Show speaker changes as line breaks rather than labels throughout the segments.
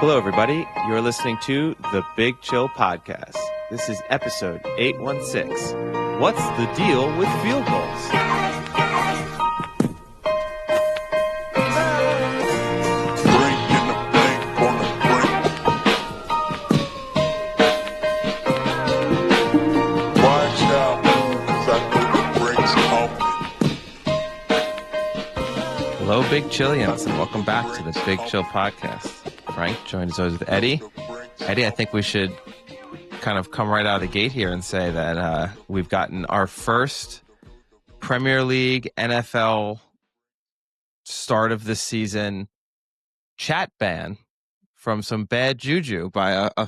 Hello, everybody. You're listening to the Big Chill Podcast. This is episode 816. What's the deal with field goals? Hello, Big Chillians, and welcome back to the Big Chill Podcast. Frank, joined as always with Eddie. Eddie, I think we should kind of come right out of the gate here and say that we've gotten our first Premier League NFL start of the season chat ban from some bad juju by a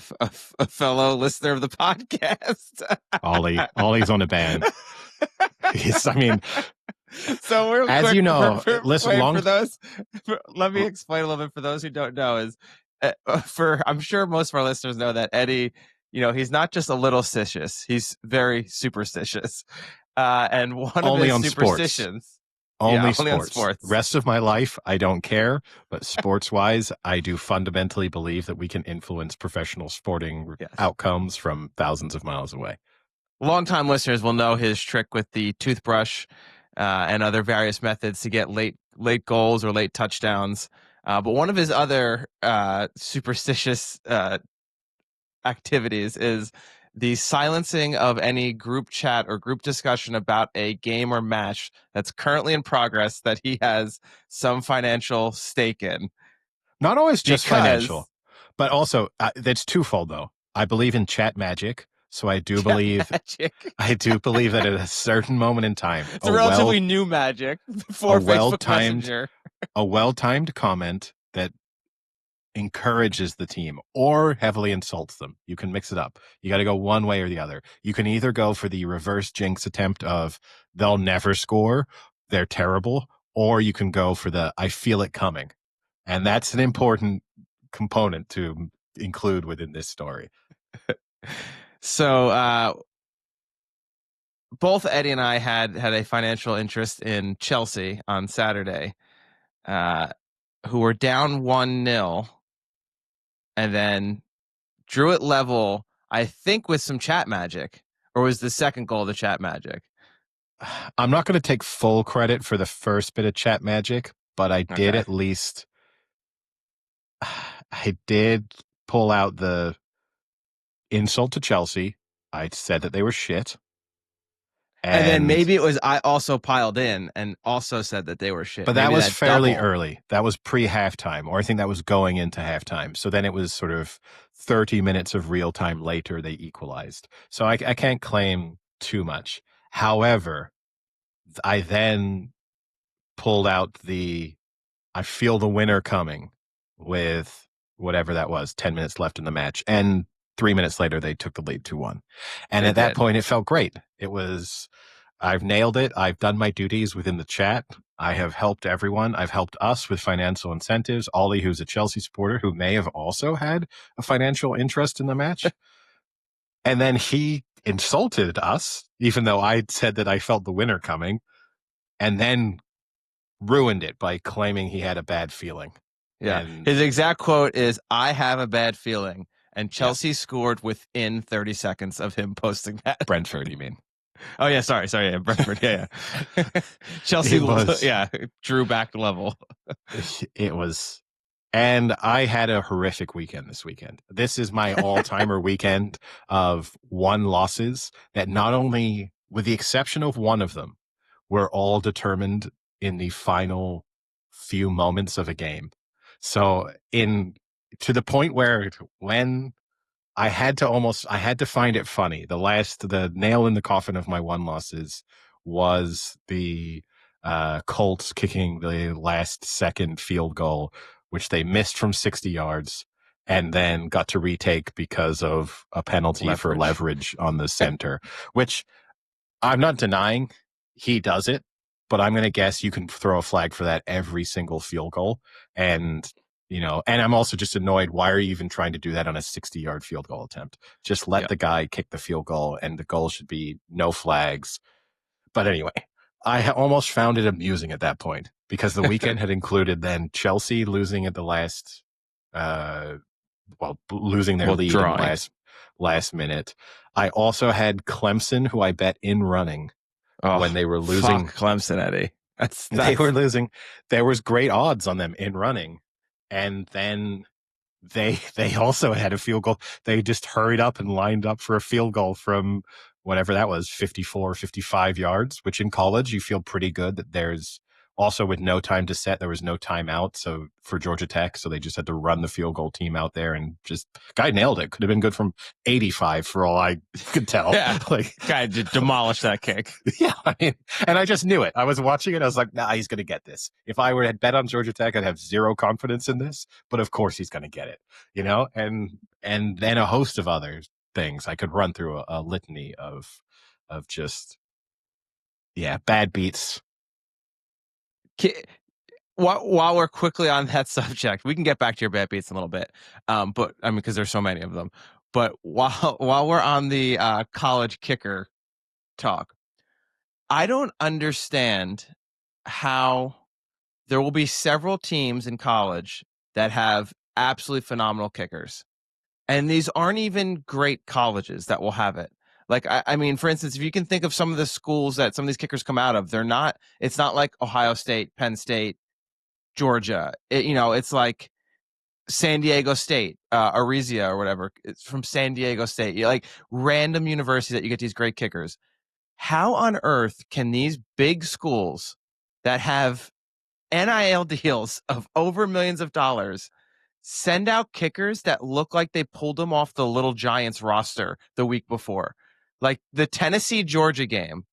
fellow listener of the podcast.
Ollie's on a ban.
So we're
as you know,
let me explain a little bit for those who don't know. Is I'm sure most of our listeners know that Eddie, he's not just a little stitious; he's very superstitious. And one
only
of his
on
superstitions,
only
on
sports.
sports.
Rest of my life, I don't care. But sports-wise, I do fundamentally believe that we can influence professional sporting outcomes from thousands of miles away.
Longtime listeners will know his trick with the toothbrush and other various methods to get late goals or late touchdowns. But one of his other superstitious activities is the silencing of any group chat or group discussion about a game or match that's currently in progress that he has some financial stake in.
Not always just financial, but also that's twofold, though. I believe in chat magic. So I do believe that at a certain moment in time,
it's a relatively new magic before Facebook Messenger.
A well-timed comment that encourages the team or heavily insults them. You can mix it up. You got to go one way or the other. You can either go for the reverse jinx attempt of they'll never score, they're terrible, or you can go for the I feel it coming. And that's an important component to include within this story.
So both Eddie and I had a financial interest in Chelsea on Saturday, who were down 1-0 and then drew it level, I think, with some chat magic, or was the second goal the chat magic?
I'm not going to take full credit for the first bit of chat magic, but I did at least I did pull out the insult to Chelsea. I said that they were shit.
And then maybe it was I also piled in and also said that they were shit.
But that was fairly early. That was pre-halftime, or I think that was going into halftime. So then it was sort of 30 minutes of real time later they equalized. So I can't claim too much. However, I then pulled out the I feel the winner coming with whatever that was, 10 minutes left in the match. And 3 minutes later, they took the lead 2-1. And at that point, it felt great. It was, I've nailed it. I've done my duties within the chat. I have helped everyone. I've helped us with financial incentives. Ollie, who's a Chelsea supporter, who may have also had a financial interest in the match. And then he insulted us, even though I said that I felt the winner coming, and then ruined it by claiming he had a bad feeling.
Yeah. And his exact quote is, "I have a bad feeling." And Chelsea scored within 30 seconds of him posting that.
Brentford, you mean?
Oh, yeah. Sorry. Yeah, Brentford. Yeah. Chelsea, drew back level.
It was. And I had a horrific weekend this weekend. This is my all-timer weekend of 1 losses that not only, with the exception of one of them, were all determined in the final few moments of a game. So to the point where when I had to find it funny. The nail in the coffin of my 1 losses was the Colts kicking the last second field goal, which they missed from 60 yards and then got to retake because of a penalty for leverage on the center, which I'm not denying he does it, but I'm going to guess you can throw a flag for that every single field goal. And and I'm also just annoyed. Why are you even trying to do that on a 60-yard field goal attempt? Just let the guy kick the field goal, and the goal should be no flags. But anyway, I almost found it amusing at that point because the weekend had included then Chelsea losing at the last losing their
Well,
lead in the
drawing.
last minute. I also had Clemson, who I bet in running when
Oh,
they were losing.
fuck Clemson, Eddie.
They were
That's
losing. There was great odds on them in running, and then they also had a field goal. They just hurried up and lined up for a field goal from whatever that was, 54, 55 yards, which in college you feel pretty good that there's also with no time to set, there was no timeout. So for Georgia Tech, so they just had to run the field goal team out there and just guy nailed it. Could have been good from 85 for all I could tell.
yeah.
Like
Guy did demolish that kick.
yeah, I mean, and I just knew it. I was watching it. I was like, nah, he's going to get this. If I were to bet on Georgia Tech, I'd have zero confidence in this. But of course, he's going to get it. And then a host of other things. I could run through a litany of just bad beats.
While we're quickly on that subject, we can get back to your bad beats in a little bit. But I mean, because there's so many of them. But while we're on the college kicker talk, I don't understand how there will be several teams in college that have absolutely phenomenal kickers. And these aren't even great colleges that will have it. Like, I mean, for instance, if you can think of some of the schools that some of these kickers come out of, it's not like Ohio State, Penn State, Georgia. It's like San Diego State, Arizia or whatever. It's from San Diego State. Like random universities that you get these great kickers. How on earth can these big schools that have NIL deals of over millions of dollars send out kickers that look like they pulled them off the Little Giants roster the week before? Like the Tennessee Georgia game,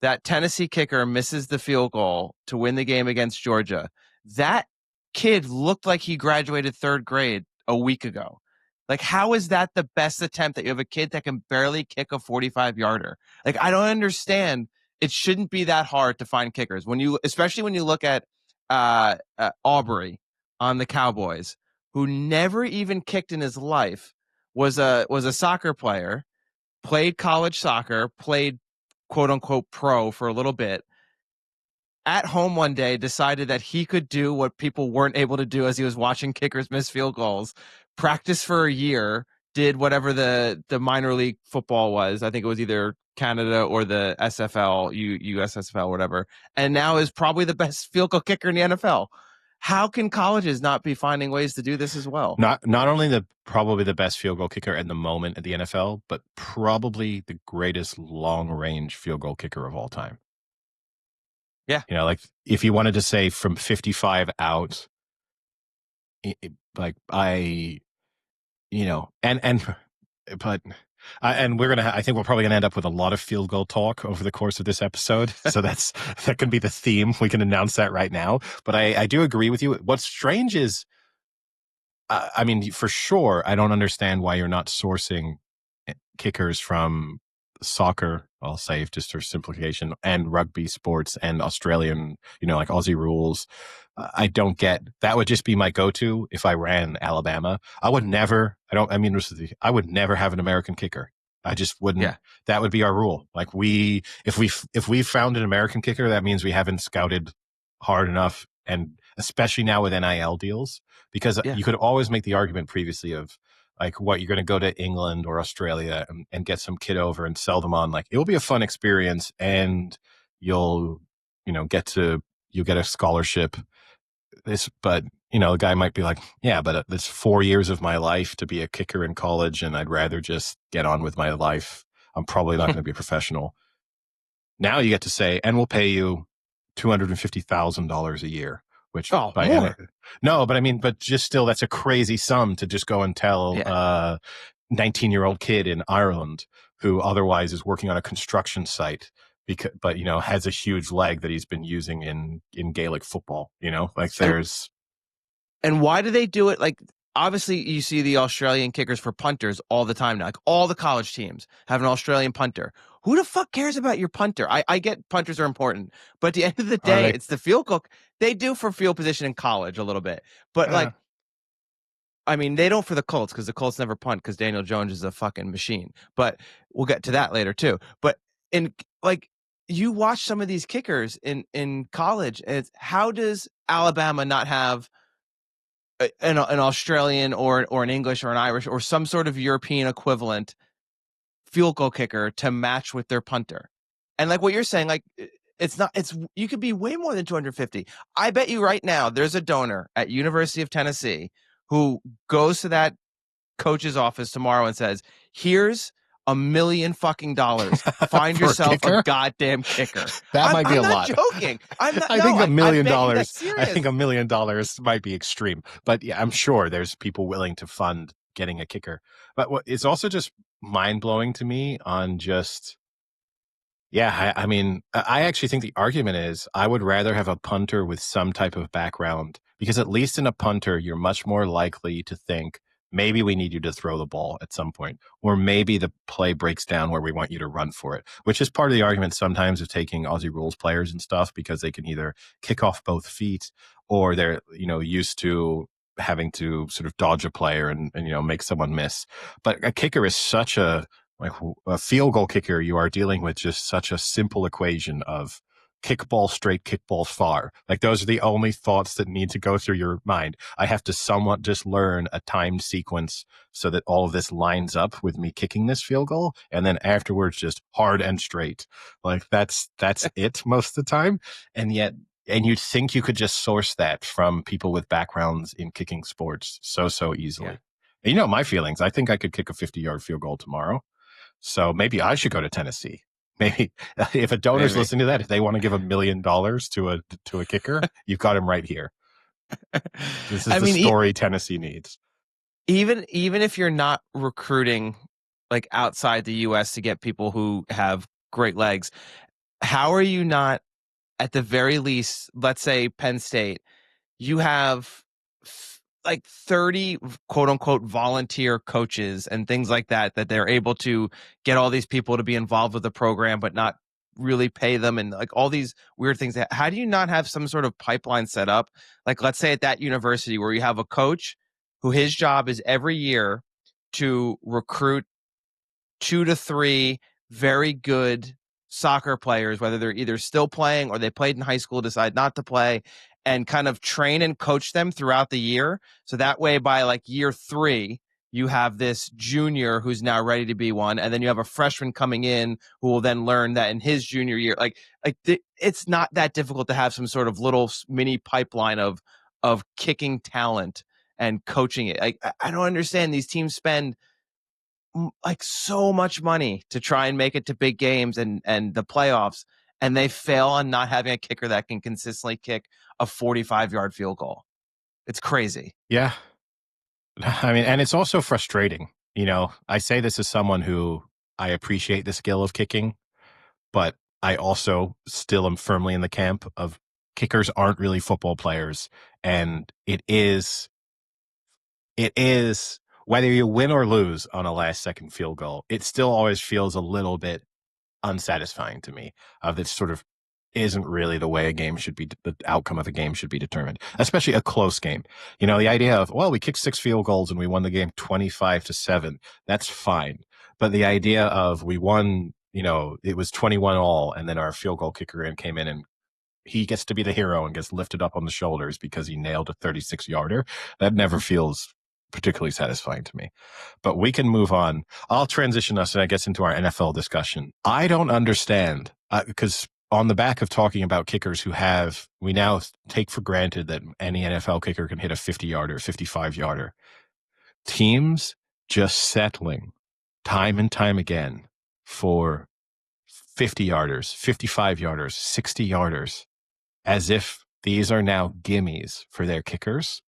that Tennessee kicker misses the field goal to win the game against Georgia. That kid looked like he graduated third grade a week ago. Like, how is that the best attempt that you have a kid that can barely kick a 45-yarder? Like, I don't understand. It shouldn't be that hard to find kickers especially when you look at Aubrey on the Cowboys, who never even kicked in his life, was a soccer player, played college soccer, played quote unquote pro for a little bit, at home one day decided that he could do what people weren't able to do as he was watching kickers miss field goals, practiced for a year, did whatever the minor league football was. I think it was either Canada or the SFL, USSFL, whatever, and now is probably the best field goal kicker in the NFL. How can colleges not be finding ways to do this as well?
Not only probably the best field goal kicker at the moment at the NFL, but probably the greatest long range field goal kicker of all time.
Yeah.
Like if you wanted to say from 55 out, like I, but and I think we're probably gonna end up with a lot of field goal talk over the course of this episode. So that can be the theme. We can announce that right now. But I do agree with you. What's strange is, I mean, for sure, I don't understand why you're not sourcing kickers from soccer, I'll say, just for simplification, and rugby sports and Australian, like Aussie rules. I don't get that. Would just be my go-to if I ran Alabama. I would never have an American kicker. I just wouldn't.
Yeah.
That would be our rule. Like if we found an American kicker, that means we haven't scouted hard enough, and especially now with NIL deals, because you could always make the argument previously of like, what, you're going to go to England or Australia and get some kid over and sell them on, like, it will be a fun experience and you'll get a scholarship. But a guy might be like, yeah, but it's 4 years of my life to be a kicker in college, and I'd rather just get on with my life. I'm probably not going to be a professional. Now you get to say, and we'll pay you $250,000 a year, which
more.
No, but I mean, but just still, that's a crazy sum to just go and tell a 19-year-old kid in Ireland who otherwise is working on a construction site, but has a huge leg that he's been using in Gaelic football. Like there's.
And why do they do it? Like, obviously, you see the Australian kickers for punters all the time now. Like, all the college teams have an Australian punter. Who the fuck cares about your punter? I get punters are important, but at the end of the day, it's the field goal. They do for field position in college a little bit, but like, I mean, they don't for the Colts, because the Colts never punt because Daniel Jones is a fucking machine. But we'll get to that later too. But you watch some of these kickers in college, and how does Alabama not have an Australian or an English or an Irish or some sort of European equivalent field goal kicker to match with their punter. And like what you're saying, like it's you could be way more than 250. I bet you right now there's a donor at University of Tennessee who goes to that coach's office tomorrow and says, "Here's $1 million. Find yourself a goddamn kicker."
That might be a lot.
I'm not joking. I'm not.
I think $1 million. I
serious.
think $1 million might be extreme, but yeah, I'm sure there's people willing to fund getting a kicker. But it's also just mind blowing to me on just. Yeah, I mean, I actually think the argument is I would rather have a punter with some type of background because at least in a punter, you're much more likely to think maybe we need you to throw the ball at some point, or maybe the play breaks down where we want you to run for it, which is part of the argument sometimes of taking Aussie rules players and stuff because they can either kick off both feet or they're, used to having to sort of dodge a player and make someone miss. But a kicker is such a field goal kicker, you are dealing with just such a simple equation of kick ball straight, kick ball far. Like those are the only thoughts that need to go through your mind. I have to somewhat just learn a timed sequence so that all of this lines up with me kicking this field goal. And then afterwards, just hard and straight. Like that's it most of the time. And you'd think you could just source that from people with backgrounds in kicking sports so easily. Yeah. And my feelings, I think I could kick a 50-yard field goal tomorrow. So maybe I should go to Tennessee. Maybe if a donor's listening to that, if they want to give $1 million to a kicker, you've got him right here. This is the story Tennessee needs.
Even if you're not recruiting like outside the U.S. to get people who have great legs, how are you not at the very least? Let's say Penn State, you have like 30 quote unquote volunteer coaches and things like that they're able to get all these people to be involved with the program, but not really pay them. And like all these weird things. How do you not have some sort of pipeline set up? Like, let's say at that university where you have a coach who his job is every year to recruit 2 to 3 very good soccer players, whether they're either still playing or they played in high school, decide not to play, and kind of train and coach them throughout the year. So that way, by like year 3, you have this junior who's now ready to be one. And then you have a freshman coming in who will then learn that in his junior year. It's not that difficult to have some sort of little mini pipeline of kicking talent and coaching it. Like, I don't understand. These teams spend like so much money to try and make it to big games and the playoffs, and they fail on not having a kicker that can consistently kick a 45-yard field goal. It's crazy.
Yeah. I mean, and it's also frustrating. I say this as someone who I appreciate the skill of kicking, but I also still am firmly in the camp of kickers aren't really football players. And it is whether you win or lose on a last second field goal, it still always feels a little bit unsatisfying to me. That sort of isn't really the way the outcome of a game should be determined, especially a close game. The idea of, well, we kicked 6 field goals and we won the game 25-7. That's fine. But the idea of we won, it was 21-all and then our field goal kicker came in and he gets to be the hero and gets lifted up on the shoulders because he nailed a 36-yarder. That never feels particularly satisfying to me. But we can move on. I'll transition us, I guess, into our NFL discussion. I don't understand because on the back of talking about kickers we now take for granted that any NFL kicker can hit a 50-yarder, 55-yarder. Teams just settling time and time again for 50-yarders, 55-yarders, 60-yarders, as if these are now gimmies for their kickers.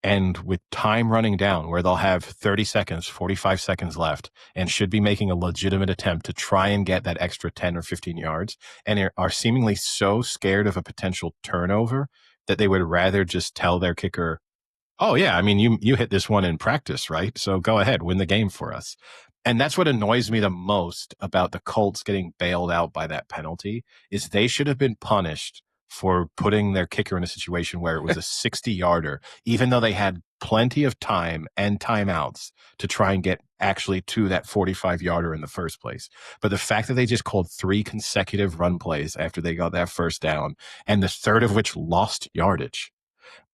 And with time running down where they'll have 30 seconds, 45 seconds left and should be making a legitimate attempt to try and get that extra 10 or 15 yards and are seemingly so scared of a potential turnover that they would rather just tell their kicker, oh yeah, I mean, you hit this one in practice, right? So go ahead, win the game for us. And that's what annoys me the most about the Colts getting bailed out by that penalty is they should have been punished for putting their kicker in a situation where it was a 60-yarder, even though they had plenty of time and timeouts to try and get actually to that 45-yarder in the first place. But the fact that they just called 3 consecutive run plays after they got that first down, and the third of which lost yardage,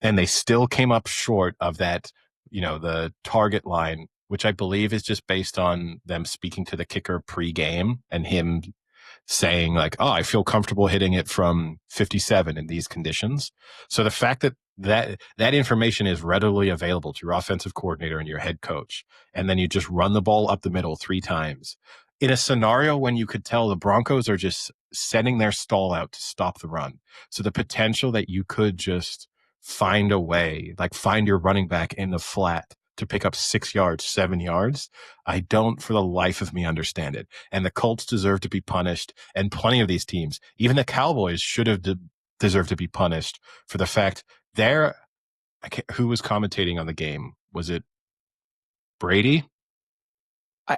and they still came up short of that, the target line, which I believe is just based on them speaking to the kicker pre-game and him saying like, oh, I feel comfortable hitting it from 57 in these conditions. So the fact that information is readily available to your offensive coordinator and your head coach, and then you just run the ball up the middle 3 times in a scenario when you could tell the Broncos are just setting their stall out to stop the run. So the potential that you could just find a way, like find your running back in the flat to pick up 6 yards, 7 yards. I don't for the life of me understand it. And the Colts deserve to be punished. And plenty of these teams, even the Cowboys, should have deserved to be punished for the fact who was commentating on the game? Was it Brady?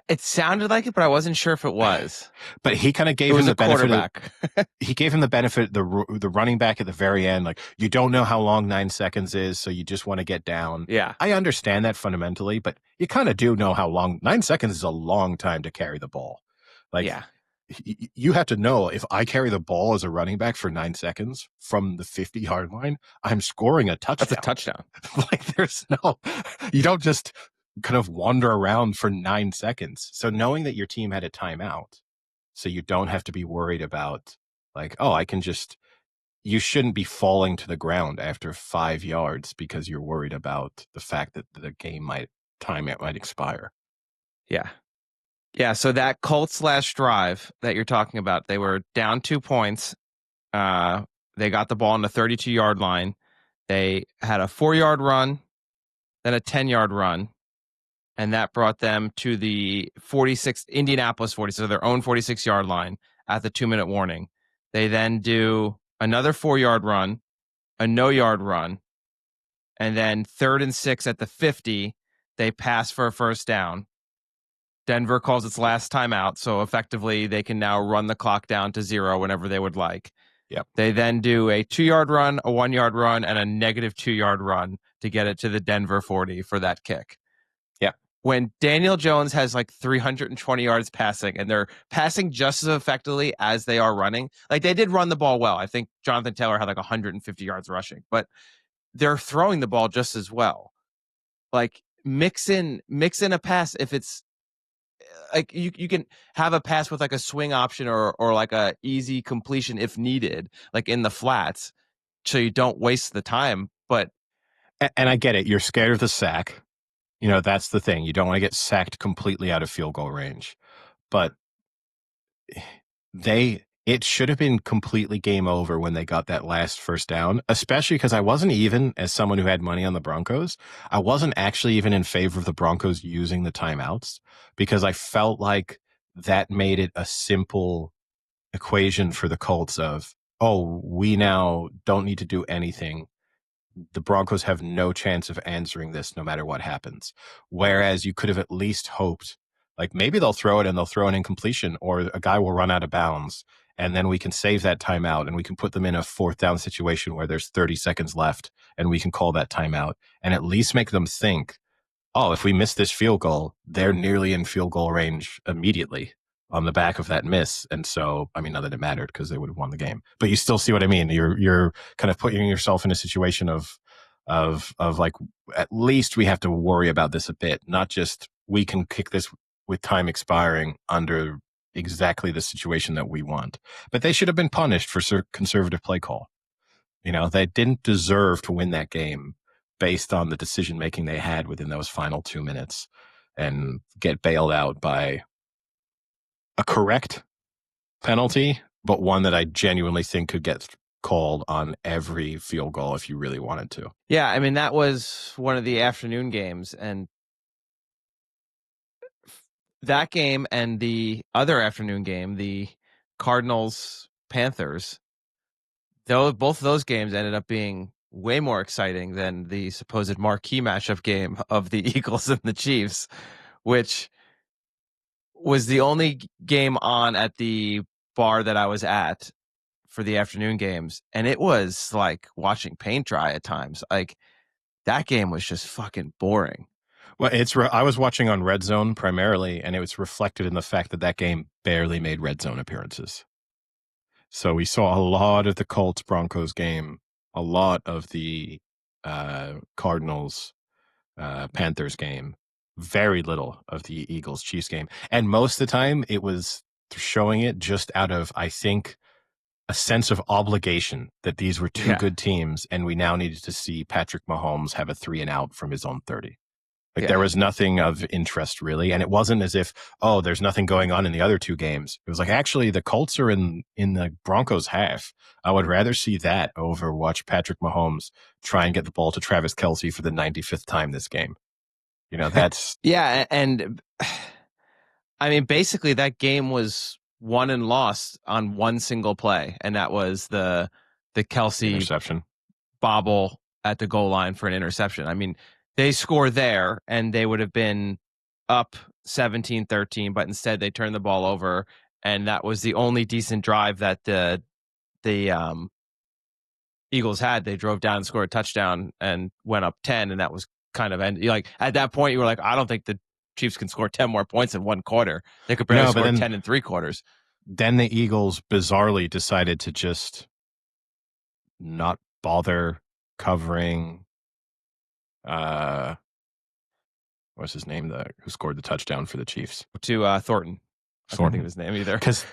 It sounded like it, but I wasn't sure if it was.
But he kind of gave him the benefit. He gave him the benefit, the running back at the very end. Like, you don't know how long 9 seconds is, so you just want to get down.
Yeah.
I understand that fundamentally, but you kind of do know how long 9 seconds is a long time to carry the ball. Like,
yeah.
You have to know, if I carry the ball as a running back for 9 seconds from the 50-yard line, I'm scoring a touchdown.
That's a touchdown.
You don't just kind of wander around for 9 seconds. So knowing that your team had a timeout, so you don't have to be worried about like, oh, you shouldn't be falling to the ground after 5 yards because you're worried about the fact that the game might expire.
Yeah. Yeah. So that Colts last drive that you're talking about, they were down 2 points. They got the ball on the 32-yard line. They had a 4-yard run, then a 10-yard run. And that brought them to the Indianapolis 40, so their own 46-yard line at the 2-minute warning. They then do another 4-yard run, a no-yard run, and then 3rd and 6 at the 50, they pass for a first down. Denver calls its last timeout, so effectively they can now run the clock down to 0 whenever they would like.
Yep.
They then do a 2-yard run, a 1-yard run, and a negative 2-yard run to get it to the Denver 40 for that kick. When Daniel Jones has like 320 yards passing and they're passing just as effectively as they are running, like they did run the ball well. I think Jonathan Taylor had like 150 yards rushing, but they're throwing the ball just as well. Like mix in a pass if it's like you can have a pass with like a swing option or like a easy completion if needed, like in the flats, so you don't waste the time. But
and I get it, you're scared of the sack. That's the thing. You don't want to get sacked completely out of field goal range. But it should have been completely game over when they got that last first down, especially because I wasn't even, as someone who had money on the Broncos, I wasn't actually even in favor of the Broncos using the timeouts, because I felt like that made it a simple equation for the Colts of, oh, we now don't need to do anything. The Broncos have no chance of answering this no matter what happens. Whereas you could have at least hoped, like, maybe they'll throw it and they'll throw an incompletion, or a guy will run out of bounds, and then we can save that timeout and we can put them in a 4th down situation where there's 30 seconds left and we can call that timeout and at least make them think, oh, if we miss this field goal, they're nearly in field goal range immediately on the back of that miss. And so, I mean, not that it mattered because they would have won the game, but you still see what I mean. You're kind of putting yourself in a situation of like, at least we have to worry about this a bit, not just we can kick this with time expiring under exactly the situation that we want. But they should have been punished for conservative play call. They didn't deserve to win that game based on the decision making they had within those final 2 minutes and get bailed out by a correct penalty, but one that I genuinely think could get called on every field goal if you really wanted to.
Yeah, I mean, that was one of the afternoon games, and that game and the other afternoon game, the Cardinals-Panthers, both of those games ended up being way more exciting than the supposed marquee matchup game of the Eagles and the Chiefs, which was the only game on at the bar that I was at for the afternoon games. And it was like watching paint dry at times. Like, that game was just fucking boring.
Well, I was watching on Red Zone primarily, and it was reflected in the fact that game barely made Red Zone appearances. So we saw a lot of the Colts-Broncos game, a lot of the Cardinals Panthers game, very little of the Eagles Chiefs game, and most of the time it was showing it just out of, I think, a sense of obligation that these were two
Yeah.
good teams, and we now needed to see Patrick Mahomes have a 3-and-out from his own 30. Like, there was nothing of interest really, and it wasn't as if, oh, there's nothing going on in the other two games. It was like, actually, the Colts are in the Broncos half. I would rather see that over watch Patrick Mahomes try and get the ball to Travis Kelce for the 95th time this game. You know, that's
Yeah, and I mean, basically that game was won and lost on one single play, and that was the Kelce
interception
bobble at the goal line for an interception. I mean, they score there and they would have been up 17-13, but instead they turned the ball over, and that was the only decent drive that the Eagles had. They drove down and scored a touchdown and went up 10, and that was kind of like at that point you were like, I don't think the Chiefs can score 10 more points in one quarter. They could barely score 10 in 3 quarters.
Then the Eagles bizarrely decided to just not bother covering what's his name, who scored the touchdown for the Chiefs?
To Thornton. I can't think of his name either. Because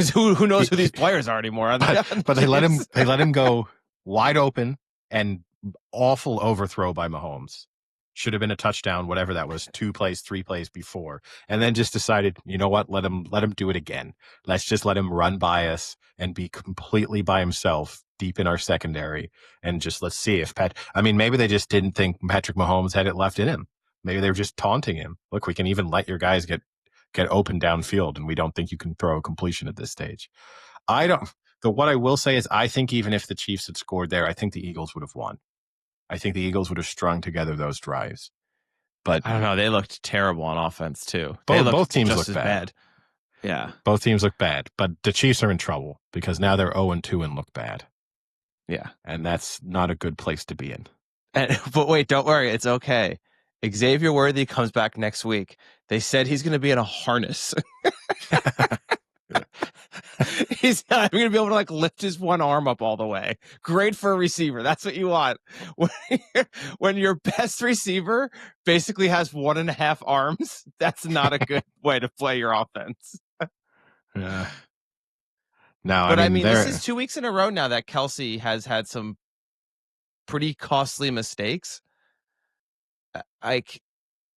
who knows who these players are anymore?
But they let him go wide open, and awful overthrow by Mahomes. Should have been a touchdown, whatever that was, 2 plays, 3 plays before, and then just decided, you know what, let him do it again. Let's just let him run by us and be completely by himself deep in our secondary, and just let's see if maybe they just didn't think Patrick Mahomes had it left in him. Maybe they were just taunting him. Look, we can even let your guys get open downfield, and we don't think you can throw a completion at this stage. What I will say is, I think even if the Chiefs had scored there, I think the Eagles would have won. I think the Eagles would have strung together those drives. But
I don't know. They looked terrible on offense too.
Both teams look
bad. Yeah.
Both teams look bad, but the Chiefs are in trouble because now they're 0-2 and look bad.
Yeah.
And that's not a good place to be in.
But wait, don't worry. It's okay. Xavier Worthy comes back next week. They said he's going to be in a harness. He's not going to be able to lift his one arm up all the way. Great for a receiver. That's what you want. When your best receiver basically has 1.5 arms, that's not a good way to play your offense.
Yeah. No,
but I mean this is 2 weeks in a row now that Kelce has had some pretty costly mistakes.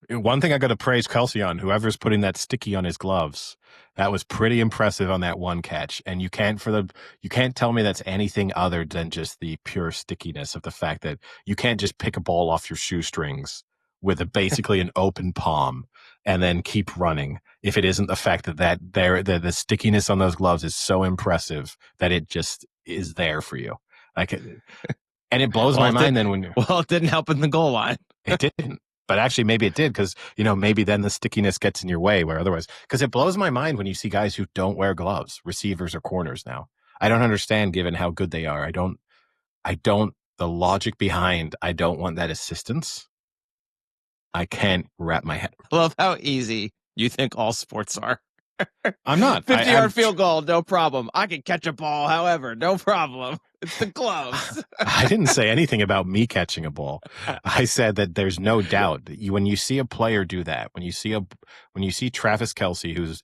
One thing I got to praise Kelce on, whoever's putting that sticky on his gloves, that was pretty impressive on that one catch. And you can't tell me that's anything other than just the pure stickiness of the fact that you can't just pick a ball off your shoestrings with basically an open palm and then keep running. If it isn't the fact that the stickiness on those gloves is so impressive that it just is there for you. And it blows my mind then
it didn't help in the goal line.
It didn't. But actually, maybe it did because, maybe then the stickiness gets in your way where otherwise, because it blows my mind when you see guys who don't wear gloves, receivers or corners now. I don't understand given how good they are. The logic behind, I don't want that assistance. I can't wrap my head.
I love how easy you think all sports are.
I'm not.
50-yard field goal, no problem. I can catch a ball, however, no problem. It's the gloves.
I didn't say anything about me catching a ball. I said that there's no doubt that when you see a player do that, when you see Travis Kelce, who's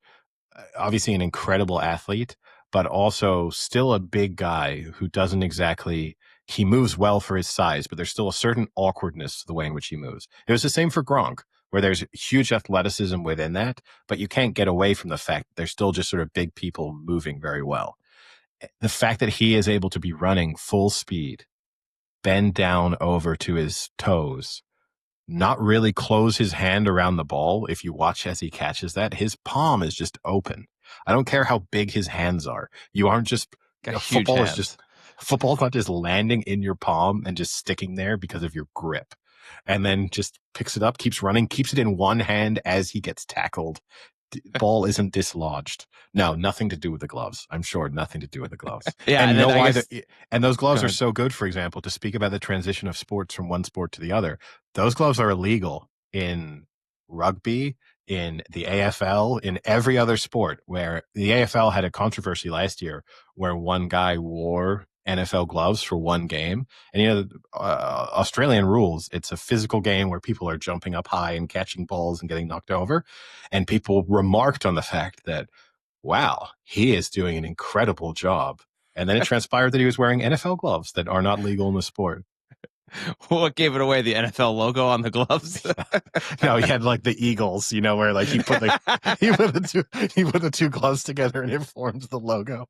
obviously an incredible athlete, but also still a big guy who doesn't exactly, he moves well for his size, but there's still a certain awkwardness to the way in which he moves. It was the same for Gronk, where there's huge athleticism within that, but you can't get away from the fact that they're still just sort of big people moving very well. The fact that he is able to be running full speed, bend down over to his toes, not really close his hand around the ball. If you watch as he catches that, his palm is just open. I don't care how big his hands are. You aren't just, football's not just landing in your palm and just sticking there because of your grip. And then just picks it up, keeps running, keeps it in one hand as he gets tackled. Ball isn't dislodged. No, nothing to do with the gloves. I'm sure nothing to do with the gloves.
Yeah,
and you know why? And those gloves are so good. For example, to speak about the transition of sports from one sport to the other, those gloves are illegal in rugby, in the AFL, in every other sport. Where the AFL had a controversy last year where one guy wore NFL gloves for one game. And, Australian rules, it's a physical game where people are jumping up high and catching balls and getting knocked over. And people remarked on the fact that, wow, he is doing an incredible job. And then it transpired that he was wearing NFL gloves that are not legal in the sport.
What gave it away? The NFL logo on the gloves?
No, he had like the Eagles, where like he put the two gloves together and it formed the logo.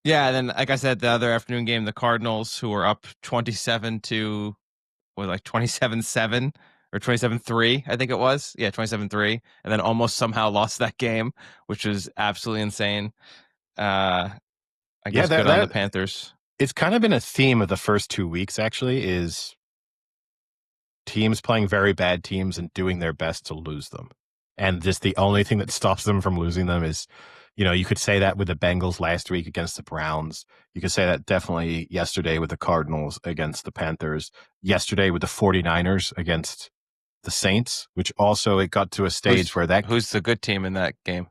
Yeah, and then like I said, the other afternoon game, the Cardinals, who were up 27-7 or 27-3, I think it was. Yeah, 27-3, and then almost somehow lost that game, which was absolutely insane. I guess good on the Panthers.
It's kind of been a theme of the first 2 weeks, actually, is teams playing very bad teams and doing their best to lose them. And just the only thing that stops them from losing them is, you could say that with the Bengals last week against the Browns. You could say that definitely yesterday with the Cardinals against the Panthers. Yesterday with the 49ers against the Saints, which also it got to a stage
who's the good team in that game?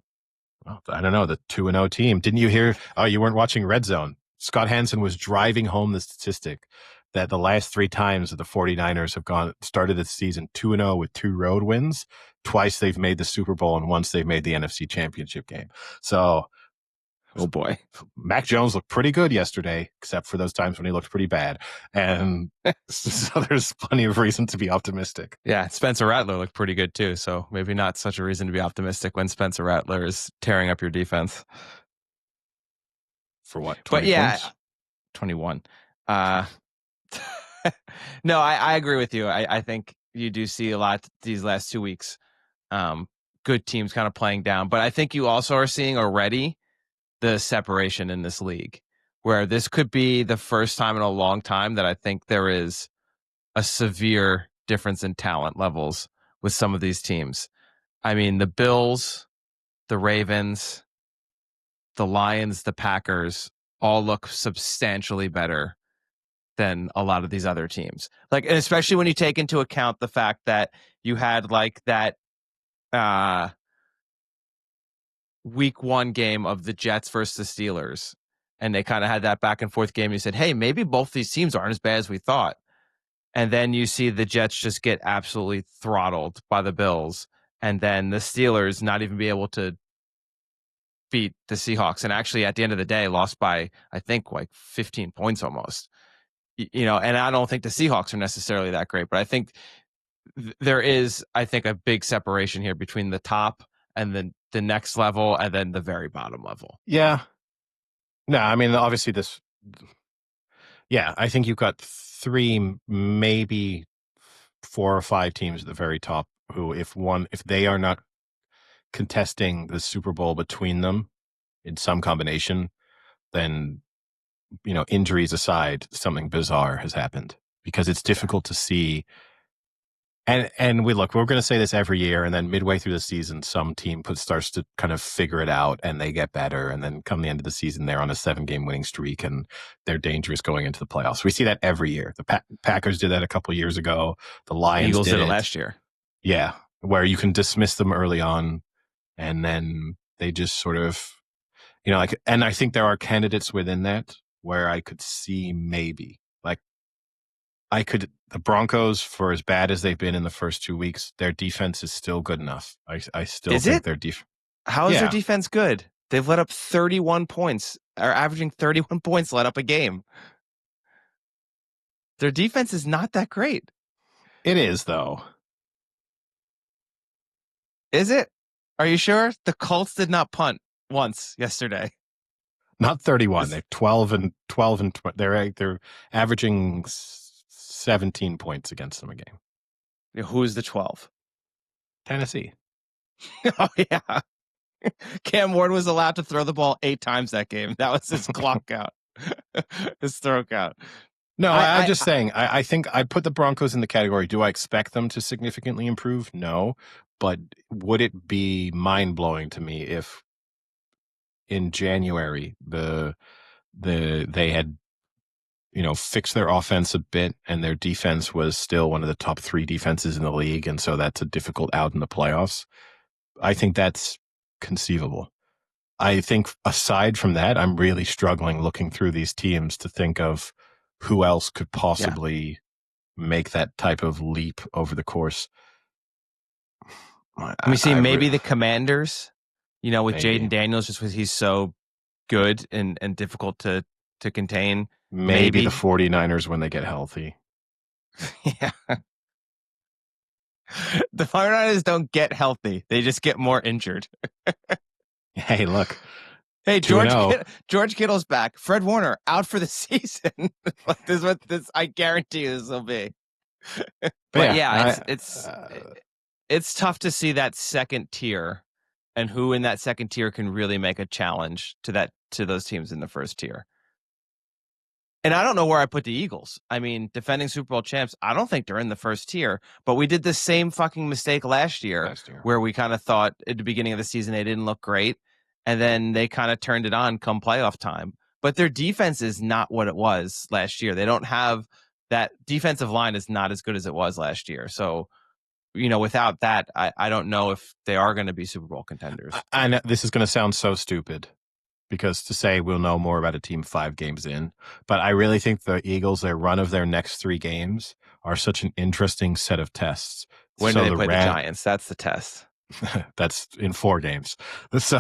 Well, I don't know, the 2-0 team. Didn't you hear? Oh, you weren't watching Red Zone. Scott Hansen was driving home the statistic that the last 3 times that the 49ers have started this season 2-0 with 2 road wins. Twice they've made the Super Bowl and once they've made the NFC Championship game. So,
oh boy,
Mac Jones looked pretty good yesterday, except for those times when he looked pretty bad. And so there's plenty of reason to be optimistic.
Yeah, Spencer Rattler looked pretty good too. So maybe not such a reason to be optimistic when Spencer Rattler is tearing up your defense.
For what? 20 points?
21. No, I agree with you. I think you do see a lot these last 2 weeks. Good teams kind of playing down, but I think you also are seeing already the separation in this league, where this could be the first time in a long time that I think there is a severe difference in talent levels with some of these teams. I mean, the Bills, the Ravens, the Lions, the Packers all look substantially better than a lot of these other teams. Like, and especially when you take into account the fact that you had like that week 1 game of the Jets versus the Steelers, and they kind of had that back and forth game. You said, hey, maybe both these teams aren't as bad as we thought. And then you see the Jets just get absolutely throttled by the Bills, and then the Steelers not even be able to beat the Seahawks, and actually at the end of the day lost by, I think, like 15 points almost. And I don't think the Seahawks are necessarily that great, but I think there is, I think, a big separation here between the top and then the next level and then the very bottom level.
Yeah. No, I mean, obviously I think you've got 3, maybe 4 or 5 teams at the very top who, if they are not contesting the Super Bowl between them in some combination, then, injuries aside, something bizarre has happened, because it's difficult to see. And we're going to say this every year, and then midway through the season, some team starts to kind of figure it out and they get better. And then come the end of the season, they're on a 7-game winning streak and they're dangerous going into the playoffs. We see that every year. The Packers did that a couple of years ago. The Lions
Eagles
did
it last year.
Yeah, where you can dismiss them early on and then they just sort of, and I think there are candidates within that where I could see maybe, like, the Broncos, for as bad as they've been in the first 2 weeks, their defense is still good enough. I still think their defense.
How is their defense good? They've let up 31 points, are averaging 31 points let up a game. Their defense is not that great.
It is, though.
Is it? Are you sure? The Colts did not punt once yesterday.
Not 31. They're 12 and 12 and they're averaging 17 points against them a game.
Who's the 12?
Tennessee.
Oh yeah. Cam Ward was allowed to throw the ball 8 times that game. That was his clock out. His throw count.
No, I'm just saying, I think I put the Broncos in the category. Do I expect them to significantly improve? No. But would it be mind-blowing to me if in January they had fixed their offense a bit and their defense was still one of the top 3 defenses in the league, and so that's a difficult out in the playoffs? I think that's conceivable. I think aside from that, I'm really struggling looking through these teams to think of who else could
Yeah.
possibly make that type of leap over the course.
Let me see. Maybe the Commanders, with
Maybe.
Jaden Daniels, just because he's so good and difficult to contain.
Maybe the 49ers when they get healthy.
Yeah. The 49ers don't get healthy. They just get more injured.
Hey, look.
Hey,
2-0.
George Kittle's back. Fred Warner out for the season. Like this, what this? I guarantee you this will be. But yeah, it's tough to see that second tier, and who in that second tier can really make a challenge to those teams in the first tier. And I don't know where I put the Eagles. I mean, defending Super Bowl champs, I don't think they're in the first tier, but we did the same fucking mistake last year where we kind of thought at the beginning of the season they didn't look great, and then they kind of turned it on come playoff time. But their defense is not what it was last year. They don't have that defensive line is not as good as it was last year. So, without that, I don't know if they are going to be Super Bowl contenders.
I know this is going to sound so stupid, because to say we'll know more about a team 5 games in, but I really think the Eagles, their run of their next 3 games are such an interesting set of tests.
When do they play the Giants? That's the test.
That's in 4 games. So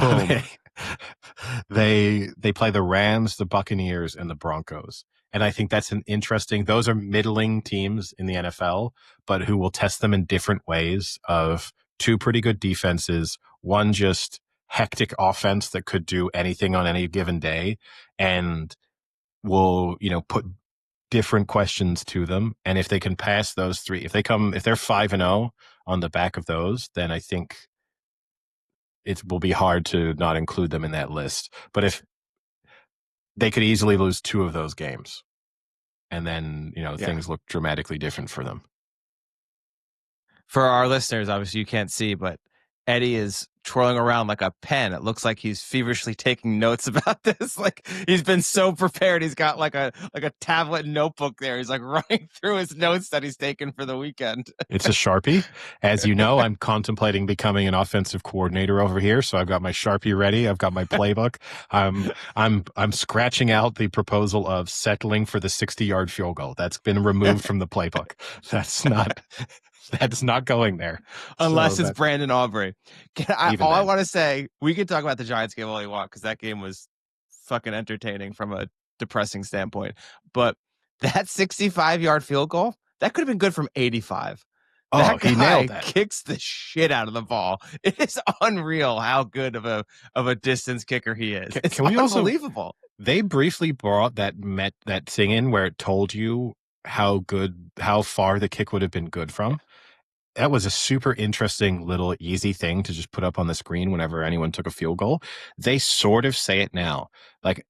they play the Rams, the Buccaneers, and the Broncos. And I think that's an interesting, those are middling teams in the NFL, but who will test them in different ways of 2 pretty good defenses, one just hectic offense that could do anything on any given day, and will, put different questions to them. And if they can pass those 3, if they're 5-0 on the back of those, then I think it will be hard to not include them in that list. But if they could easily lose 2 of those games, and then, things look dramatically different for them.
For our listeners, obviously you can't see, but Eddie is twirling around like a pen. It looks like he's feverishly taking notes about this. Like he's been so prepared. He's got like a tablet notebook there. He's like running through his notes that he's taken for the weekend.
It's a Sharpie. As you know, I'm contemplating becoming an offensive coordinator over here, so I've got my Sharpie ready. I've got my playbook. I'm scratching out the proposal of settling for the 60-yard field goal. That's been removed from the playbook. That's not going there.
Unless it's Brandon Aubrey. I want to say, we could talk about the Giants game all you want, because that game was fucking entertaining from a depressing standpoint. But that 65-yard field goal, that could have been good from 85. That guy
he nailed that.
Kicks the shit out of the ball. It is unreal how good of a distance kicker he is. It's unbelievable.
They briefly brought that thing in where it told you how far the kick would have been good from. That was a super interesting little easy thing to just put up on the screen whenever anyone took a field goal. They sort of say it now. Like,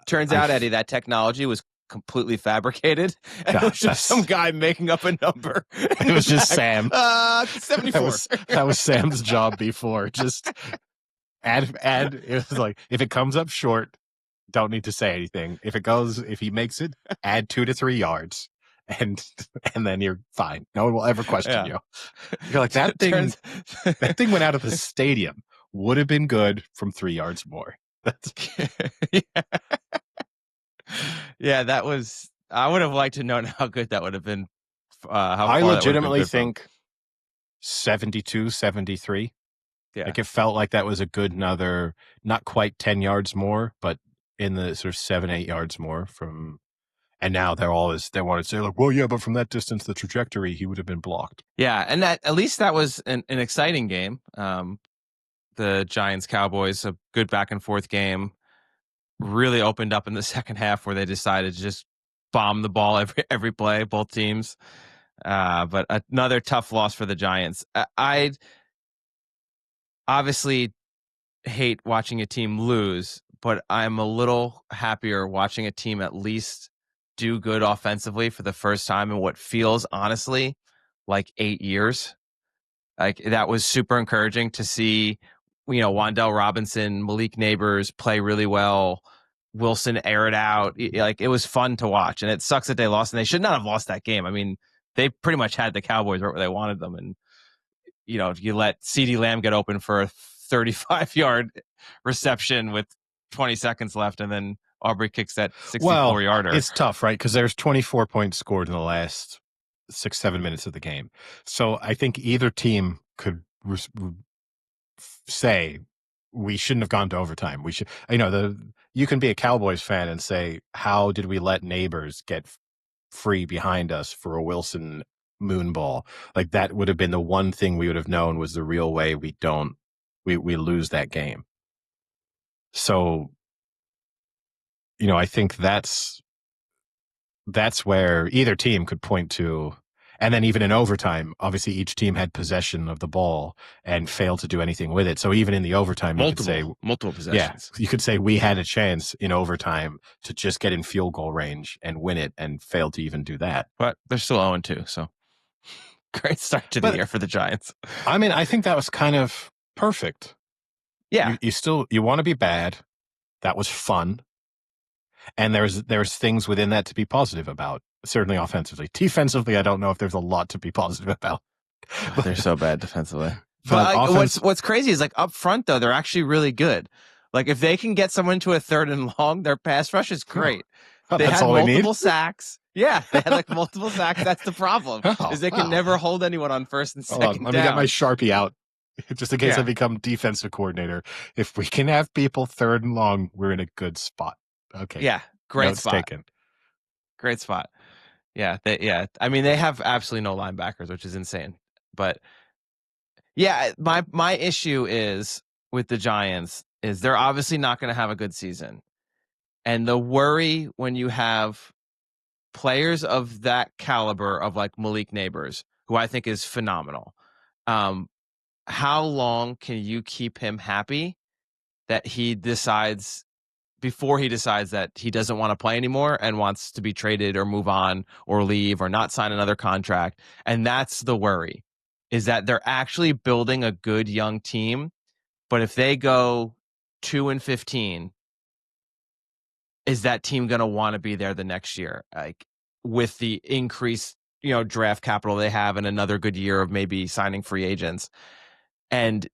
turns out, Eddie, that technology was completely fabricated. And it was just some guy making up a number.
It was just Sam.
74.
That was Sam's job before. Just add. It was like, if it comes up short, don't need to say anything. If he makes it, add 2 to 3 yards. And then you're fine. No one will ever question you. You're like, that thing went out of the stadium. Would have been good from 3 yards more.
Yeah, that was. I would have liked to know how good that would have been.
I legitimately think 72, 73. Yeah. Like it felt like that was a good another, not quite 10 yards more, but in the sort of 7-8 yards more from. And now they want to say like, well, yeah, but from that distance, the trajectory, he would have been blocked.
Yeah, and at least that was an exciting game. The Giants Cowboys, a good back and forth game, really opened up in the second half where they decided to just bomb the ball every play, both teams. But another tough loss for the Giants. I obviously hate watching a team lose, but I'm a little happier watching a team at least do good offensively for the first time in what feels honestly like 8 years. Like that was super encouraging to see, Wan'Dale Robinson, Malik Neighbors play really well. Wilson air it out. Like it was fun to watch, and it sucks that they lost, and they should not have lost that game. I mean, they pretty much had the Cowboys right where they wanted them. And, you let CeeDee Lamb get open for a 35-yard reception with 20 seconds left, and then Aubrey kicks that 64-yarder.
It's tough, right? Because there's 24 points scored in the last 6-7 minutes of the game. So I think either team could say we shouldn't have gone to overtime. We should, you can be a Cowboys fan and say, how did we let neighbors get free behind us for a Wilson moon ball? Like that would have been the one thing we would have known was the real way we lose that game. So, I think that's where either team could point to. And then even in overtime, obviously each team had possession of the ball and failed to do anything with it. So even in the overtime, you could say
multiple possessions.
Yeah, you could say we had a chance in overtime to just get in field goal range and win it, and failed to even do that.
But they're still 0-2, so great start to the year for the Giants.
I mean, I think that was kind of perfect.
Yeah,
you want to be bad. That was fun. And there's things within that to be positive about, certainly offensively. Defensively, I don't know if there's a lot to be positive about.
They're so bad defensively. But what's crazy is like up front, though, they're actually really good. Like if they can get someone to a 3rd and long, their pass rush is great. They had multiple sacks. Yeah, they had like multiple sacks. That's the problem, is they can never hold anyone on 1st and 2nd down.
Let me get my Sharpie out. Just in case I become defensive coordinator. If we can have people 3rd and long, we're in a good spot. Okay.
Yeah. Great spot.
Taken.
Great spot. Yeah. I mean, they have absolutely no linebackers, which is insane. But yeah, my issue is with the Giants is they're obviously not going to have a good season. And the worry when you have players of that caliber of like Malik Neighbors, who I think is phenomenal. How long can you keep him happy that he decides that he doesn't want to play anymore and wants to be traded or move on or leave or not sign another contract? And that's the worry, is that they're actually building a good young team. But if they go 2-15, is that team going to want to be there the next year? Like with the increased, draft capital they have and another good year of maybe signing free agents. And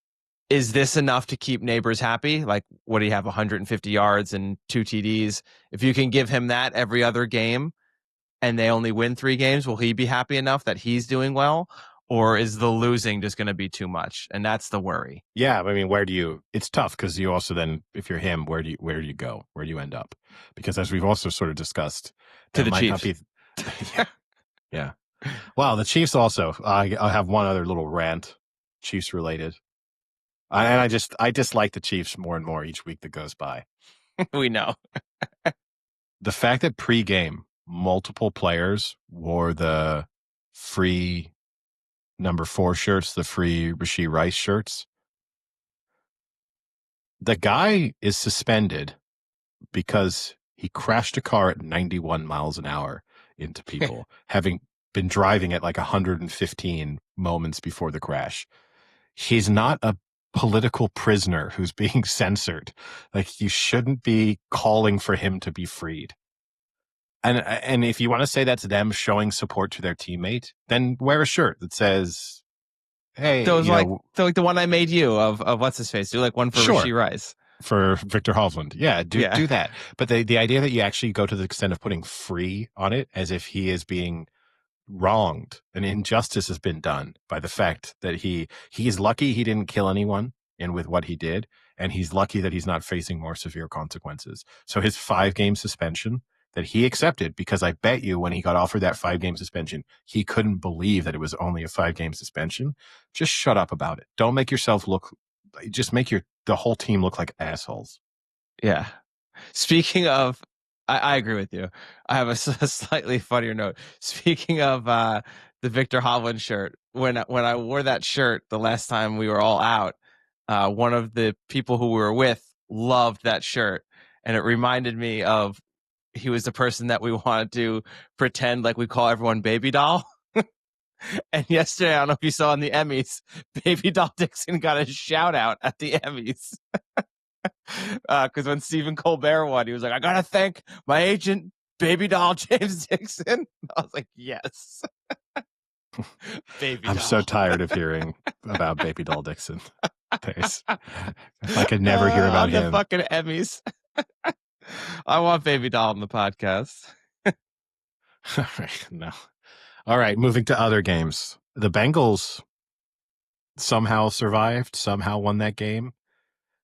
is this enough to keep Neighbors happy? Like, what do you have, 150 yards and 2 TDs? If you can give him that every other game and they only win 3 games, will he be happy enough that he's doing well? Or is the losing just going to be too much? And that's the worry.
Yeah, I mean, it's tough because you also then, if you're him, where do you go? Where do you end up? Because as we've also sort of discussed,
to the Chiefs.
Yeah. Wow, the Chiefs also. I have one other little rant, Chiefs related. And I dislike the Chiefs more and more each week that goes by.
We know.
The fact that pre-game, multiple players wore the free number 4 shirts, the free Rashee Rice shirts. The guy is suspended because he crashed a car at 91 miles an hour into people, having been driving at like 115 moments before the crash. He's not a political prisoner who's being censored. Like, you shouldn't be calling for him to be freed. And if you want to say that's them showing support to their teammate, then wear a shirt that says, hey,
like the one I made you of what's his face. Do like one for Rashee Rice.
For Victor Hovland. Yeah, do that. But the idea that you actually go to the extent of putting free on it as if he is being wronged, an injustice has been done by the fact that he's lucky he didn't kill anyone and with what he did, and he's lucky that he's not facing more severe consequences. So his 5-game suspension that he accepted, because I bet you when he got offered that 5-game suspension, he couldn't believe that it was only a 5-game suspension. Just shut up about it. Don't make yourself just make the whole team look like assholes.
Yeah. Speaking of, I agree with you. I have a slightly funnier note. Speaking of the Victor Hovland shirt, when I wore that shirt the last time we were all out, one of the people who we were with loved that shirt, and it reminded me of he was the person that we wanted to pretend like we call everyone Baby Doll. And yesterday, I don't know if you saw in the Emmys, Baby Doll Dixon got a shout out at the Emmys. Because when Stephen Colbert won, he was like, I got to thank my agent, Baby Doll James Dixon. I was like, yes.
I'm so tired of hearing about Baby Doll Dixon. There's, if I could never hear about
on the
him.
fucking Emmys. I want Baby Doll on the podcast.
No. All right, moving to other games. The Bengals somehow survived, somehow won that game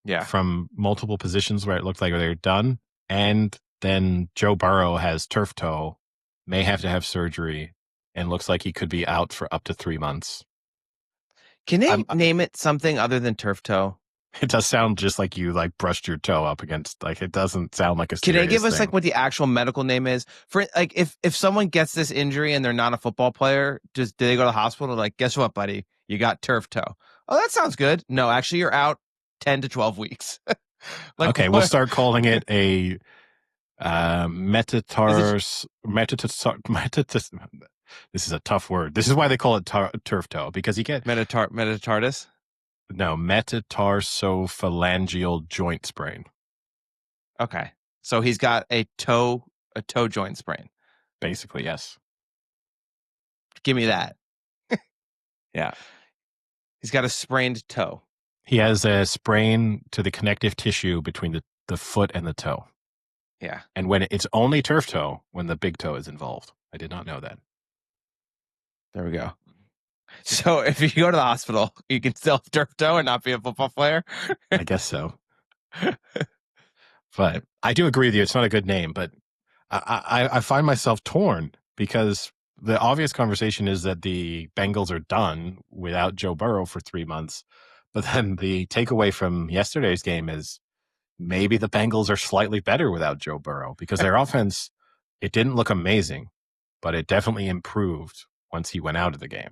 Yeah.
from multiple positions where it looked like they were done. And then Joe Burrow has turf toe, may have to have surgery, and looks like he could be out for up to 3 months.
Can they name it something other than turf toe?
It does sound just like you like brushed your toe up against, like it doesn't sound like a
Can
serious
they give us
thing.
like what the actual medical name is for like if someone gets this injury and they're not a football player, do they go to the hospital? Like, guess what, buddy? You got turf toe. Oh, that sounds good. No, actually, you're out 10 to 12 weeks. Like,
okay, we'll start calling it a metatars. This is a tough word. This is why they call it turf toe, because you get
metatardis.
No, metatarsophalangeal joint sprain.
Okay, so he's got a toe joint sprain.
Basically, yes.
Give me that.
Yeah.
He's got a sprained toe.
He has a sprain to the connective tissue between the foot and the toe.
Yeah.
And when it's only turf toe when the big toe is involved. I did not know that.
There we go. So if you go to the hospital, you can still have turf toe and not be a football player?
I guess so. But I do agree with you. It's not a good name, but I find myself torn because the obvious conversation is that the Bengals are done without Joe Burrow for 3 months. But then the takeaway from yesterday's game is maybe the Bengals are slightly better without Joe Burrow because their offense, it didn't look amazing, but it definitely improved once he went out of the game.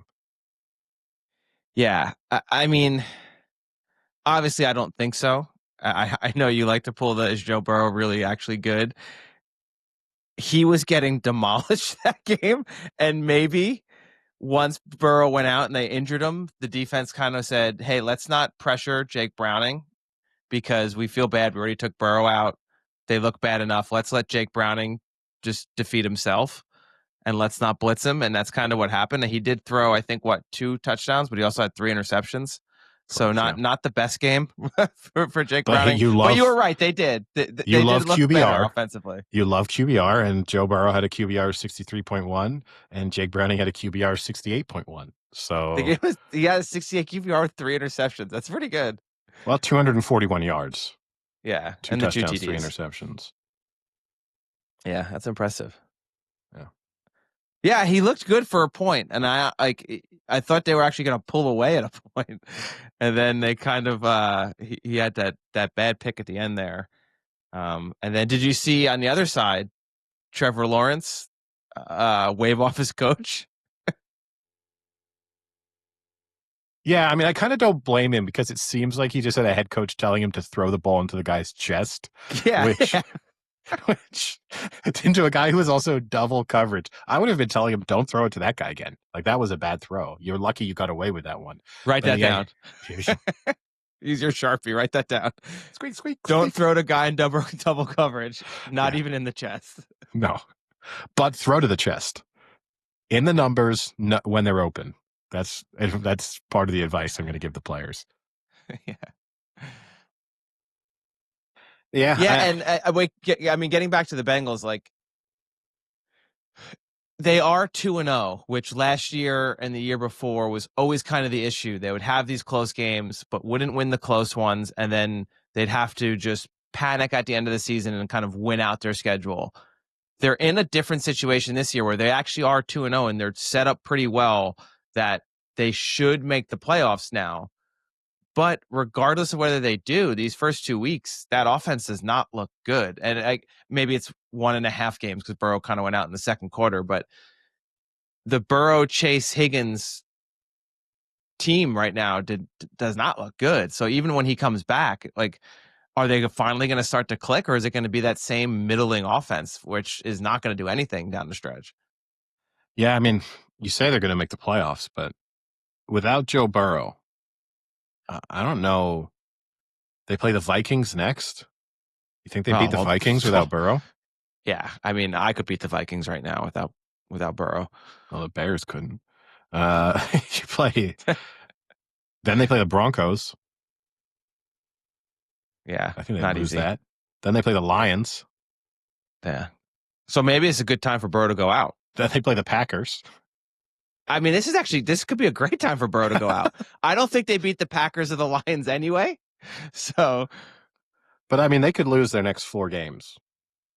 Yeah. I mean, obviously, I don't think so. I know you like to pull the is Joe Burrow really actually good? He was getting demolished that game, and maybe once Burrow went out and they injured him, the defense kind of said, hey, let's not pressure Jake Browning because we feel bad. We already took Burrow out. They look bad enough. Let's let Jake Browning just defeat himself and let's not blitz him. And that's kind of what happened. And he did throw, I think, 2 touchdowns, but he also had 3 interceptions. So not the best game for Jake Browning. But you were right. They did. They did look
QBR
better offensively.
You love QBR, and Joe Burrow had a QBR 63.1, and Jake Browning had a QBR 68.1. So
he had a 68 QBR with 3 interceptions. That's pretty good.
Well, 241 yards.
Yeah,
2 touchdowns, 3 interceptions.
Yeah, that's impressive.
Yeah.
Yeah, he looked good for a point, and I thought they were actually going to pull away at a point, and then they kind of he had that bad pick at the end there, and then did you see on the other side, Trevor Lawrence wave off his coach?
Yeah, I mean, I kind of don't blame him because it seems like he just had a head coach telling him to throw the ball into the guy's chest.
Yeah,
which into a guy who was also double coverage. I would have been telling him, don't throw it to that guy again. Like, that was a bad throw. You're lucky you got away with that one.
Write that down. Use your Sharpie. Write that down.
Squeak, squeak.
Don't throw to guy in double coverage. Not even in the chest.
No. But throw to the chest. In the numbers, when they're open. That's part of the advice I'm going to give the players.
Yeah.
Yeah.
And getting back to the Bengals, like they are 2-0, which last year and the year before was always kind of the issue. They would have these close games, but wouldn't win the close ones, and then they'd have to just panic at the end of the season and kind of win out their schedule. They're in a different situation this year where they actually are 2-0 and they're set up pretty well that they should make the playoffs now. But regardless of whether they do, these first 2 weeks, that offense does not look good. And maybe it's 1.5 games because Burrow kind of went out in the second quarter. But the Burrow, Chase, Higgins team right now does not look good. So even when he comes back, like, are they finally going to start to click, or is it going to be that same middling offense, which is not going to do anything down the stretch?
Yeah, I mean, you say they're going to make the playoffs, but without Joe Burrow, I don't know. They play the Vikings next. You think they beat the Vikings without Burrow?
Yeah, I mean, I could beat the Vikings right now without Burrow.
Well, the Bears couldn't. You play. Then they play the Broncos.
Yeah,
I think they
not
lose
easy.
that. Then they play the Lions.
Yeah. So maybe it's a good time for Burrow to go out.
Then they play the Packers.
I mean, this could be a great time for Burrow to go out. I don't think they beat the Packers or the Lions anyway. So
But I mean, they could lose their next 4 games.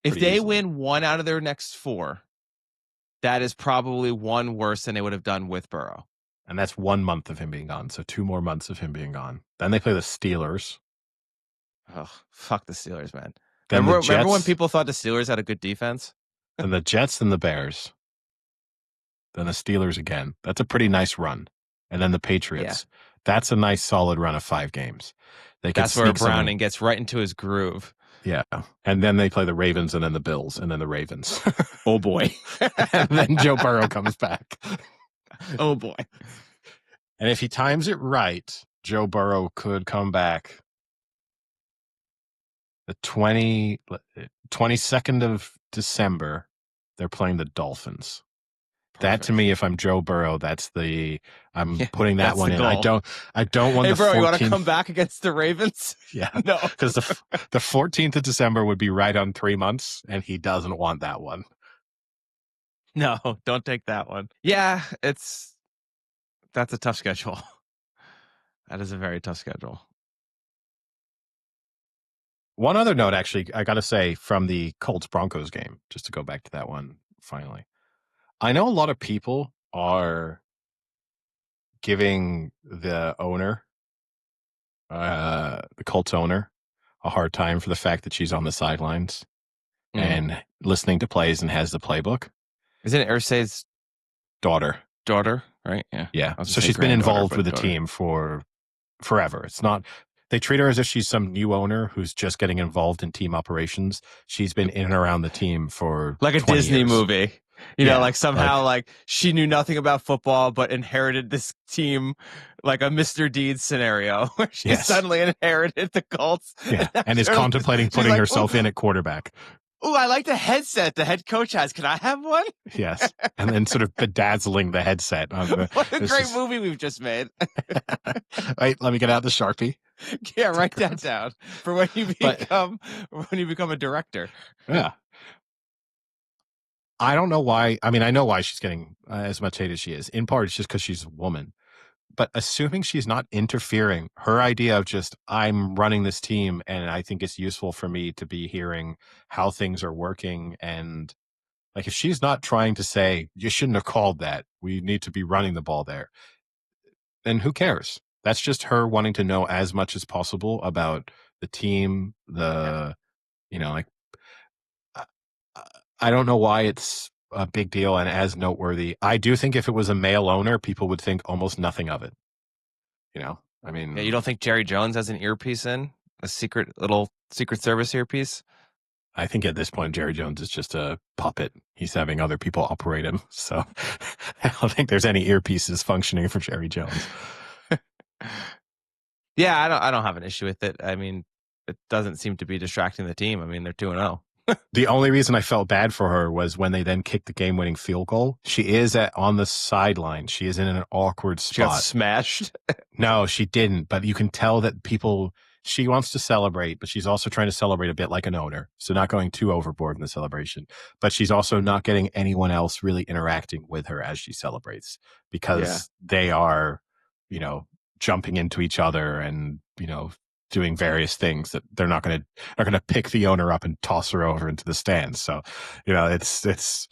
if they
easily.
win 1 out of their next 4, that is probably 1 worse than they would have done with Burrow.
And that's 1 month of him being gone. So 2 more months of him being gone. Then they play the Steelers.
Oh, fuck the Steelers, man.
Then
Remember when people thought the Steelers had a good defense?
Then the Jets and the Bears. Then the Steelers again. That's a pretty nice run. And then the Patriots. Yeah. That's a nice solid run of 5 games.
That's where Browning gets right into his groove.
Yeah. And then they play the Ravens and then the Bills and then the Ravens.
Oh, boy.
And then Joe Burrow comes back.
Oh, boy.
And if he times it right, Joe Burrow could come back the 22nd of December. They're playing the Dolphins. Perfect. That to me, if I'm Joe Burrow, I'm putting that one in.
Goal.
I don't want
hey,
the
bro,
14th.
You want to come back against the Ravens?
Yeah.
No.
Because the 14th of December would be right on 3 months, and he doesn't want that one.
No, don't take that one. Yeah, that's a tough schedule. That is a very tough schedule.
One other note, actually, I got to say, from the Colts-Broncos game, just to go back to that one finally. I know a lot of people are giving the owner, the Colts owner, a hard time for the fact that she's on the sidelines and listening to plays and has the playbook.
Isn't it Irsay's
daughter,
right? Yeah.
Yeah. So she's been involved with the team for forever. It's not, they treat her as if she's some new owner who's just getting involved in team operations. She's been in and around the team for
like a Disney
years.
Movie. You know, like somehow like she knew nothing about football, but inherited this team, like a Mr. Deeds scenario where she suddenly inherited the Colts.
Yeah. And is contemplating putting herself in at quarterback.
Oh, I like the headset the head coach has. Can I have one?
Yes. And then sort of bedazzling the headset.
What a great movie we've just made.
Wait, let me get out the Sharpie.
Yeah, write that down for when you become a director.
Yeah. I don't know why. I mean, I know why she's getting as much hate as she is. In part, it's just because she's a woman. But assuming she's not interfering, her idea of just, I'm running this team and I think it's useful for me to be hearing how things are working. And like, if she's not trying to say, you shouldn't have called that, we need to be running the ball there, then who cares? That's just her wanting to know as much as possible about the team, like, I don't know why it's a big deal and as noteworthy. I do think if it was a male owner, people would think almost nothing of it. I mean,
you don't think Jerry Jones has an earpiece in a Secret Service earpiece?
I think at this point, Jerry Jones is just a puppet. He's having other people operate him. So I don't think there's any earpieces functioning for Jerry Jones.
Yeah, I don't have an issue with it. I mean, it doesn't seem to be distracting the team. I mean, they're 2-0.
The only reason I felt bad for her was when they then kicked the game-winning field goal. She is on the sideline. She is in an awkward spot.
She got smashed?
No, she didn't. But you can tell that she wants to celebrate, but she's also trying to celebrate a bit like an owner. So not going too overboard in the celebration. But she's also not getting anyone else really interacting with her as she celebrates because they are, jumping into each other and, doing various things that they're not going to pick the owner up and toss her over into the stands. So, it's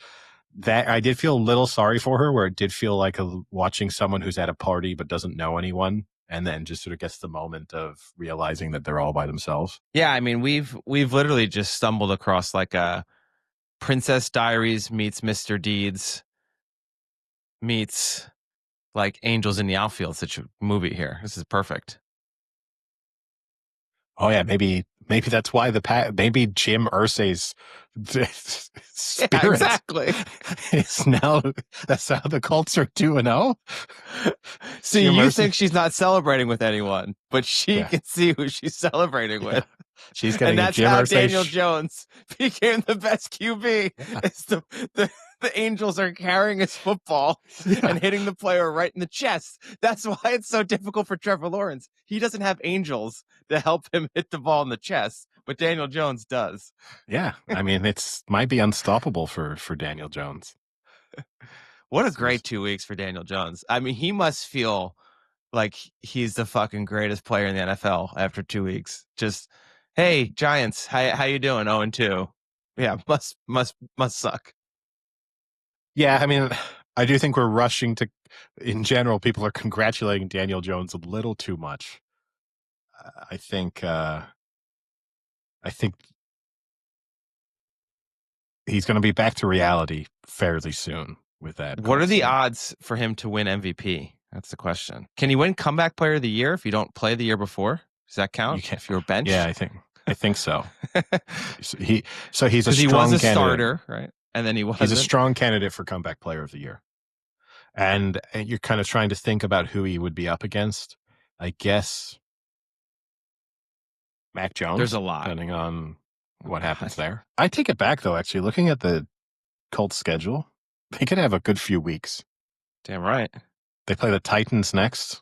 that I did feel a little sorry for her, where it did feel like watching someone who's at a party but doesn't know anyone, and then just sort of gets the moment of realizing that they're all by themselves.
Yeah, I mean, we've literally just stumbled across like a Princess Diaries meets Mr. Deeds meets like Angels in the Outfield such a movie here. This is perfect.
Oh yeah, maybe that's why maybe Jim Irsay's spirit
exactly
is now. That's how the Colts are 2-0.
So you think she's not celebrating with anyone, but she can see who she's celebrating with.
She's getting,
and that's
Jim
how
Irsay
Daniel Jones became the best QB. It's the angels are carrying his football and hitting the player right in the chest. That's why it's so difficult for Trevor Lawrence. He doesn't have angels to help him hit the ball in the chest, but Daniel Jones does.
Yeah, I mean, might be unstoppable for Daniel Jones.
What a great 2 weeks for Daniel Jones. I mean, he must feel like he's the fucking greatest player in the NFL after 2 weeks. Just, hey, Giants, how you doing? 0-2. Yeah, must suck.
Yeah, I mean, I do think we're rushing to. In general, people are congratulating Daniel Jones a little too much. I think. I think he's going to be back to reality fairly soon with that.
What are the
team.
odds for him to win MVP? That's the question. Can he win comeback player of the year if you don't play the year before? Does that count? If you're benched?
Yeah, I think so. he's a strong
he was a
candidate.
Starter, right? And then he wasn't.
He's a strong candidate for comeback player of the year. And you're kind of trying to think about who he would be up against. I guess Mac Jones.
There's a lot.
Depending on what happens there. I take it back, though, actually. Looking at the Colts schedule, they could have a good few weeks.
Damn right.
They play the Titans next.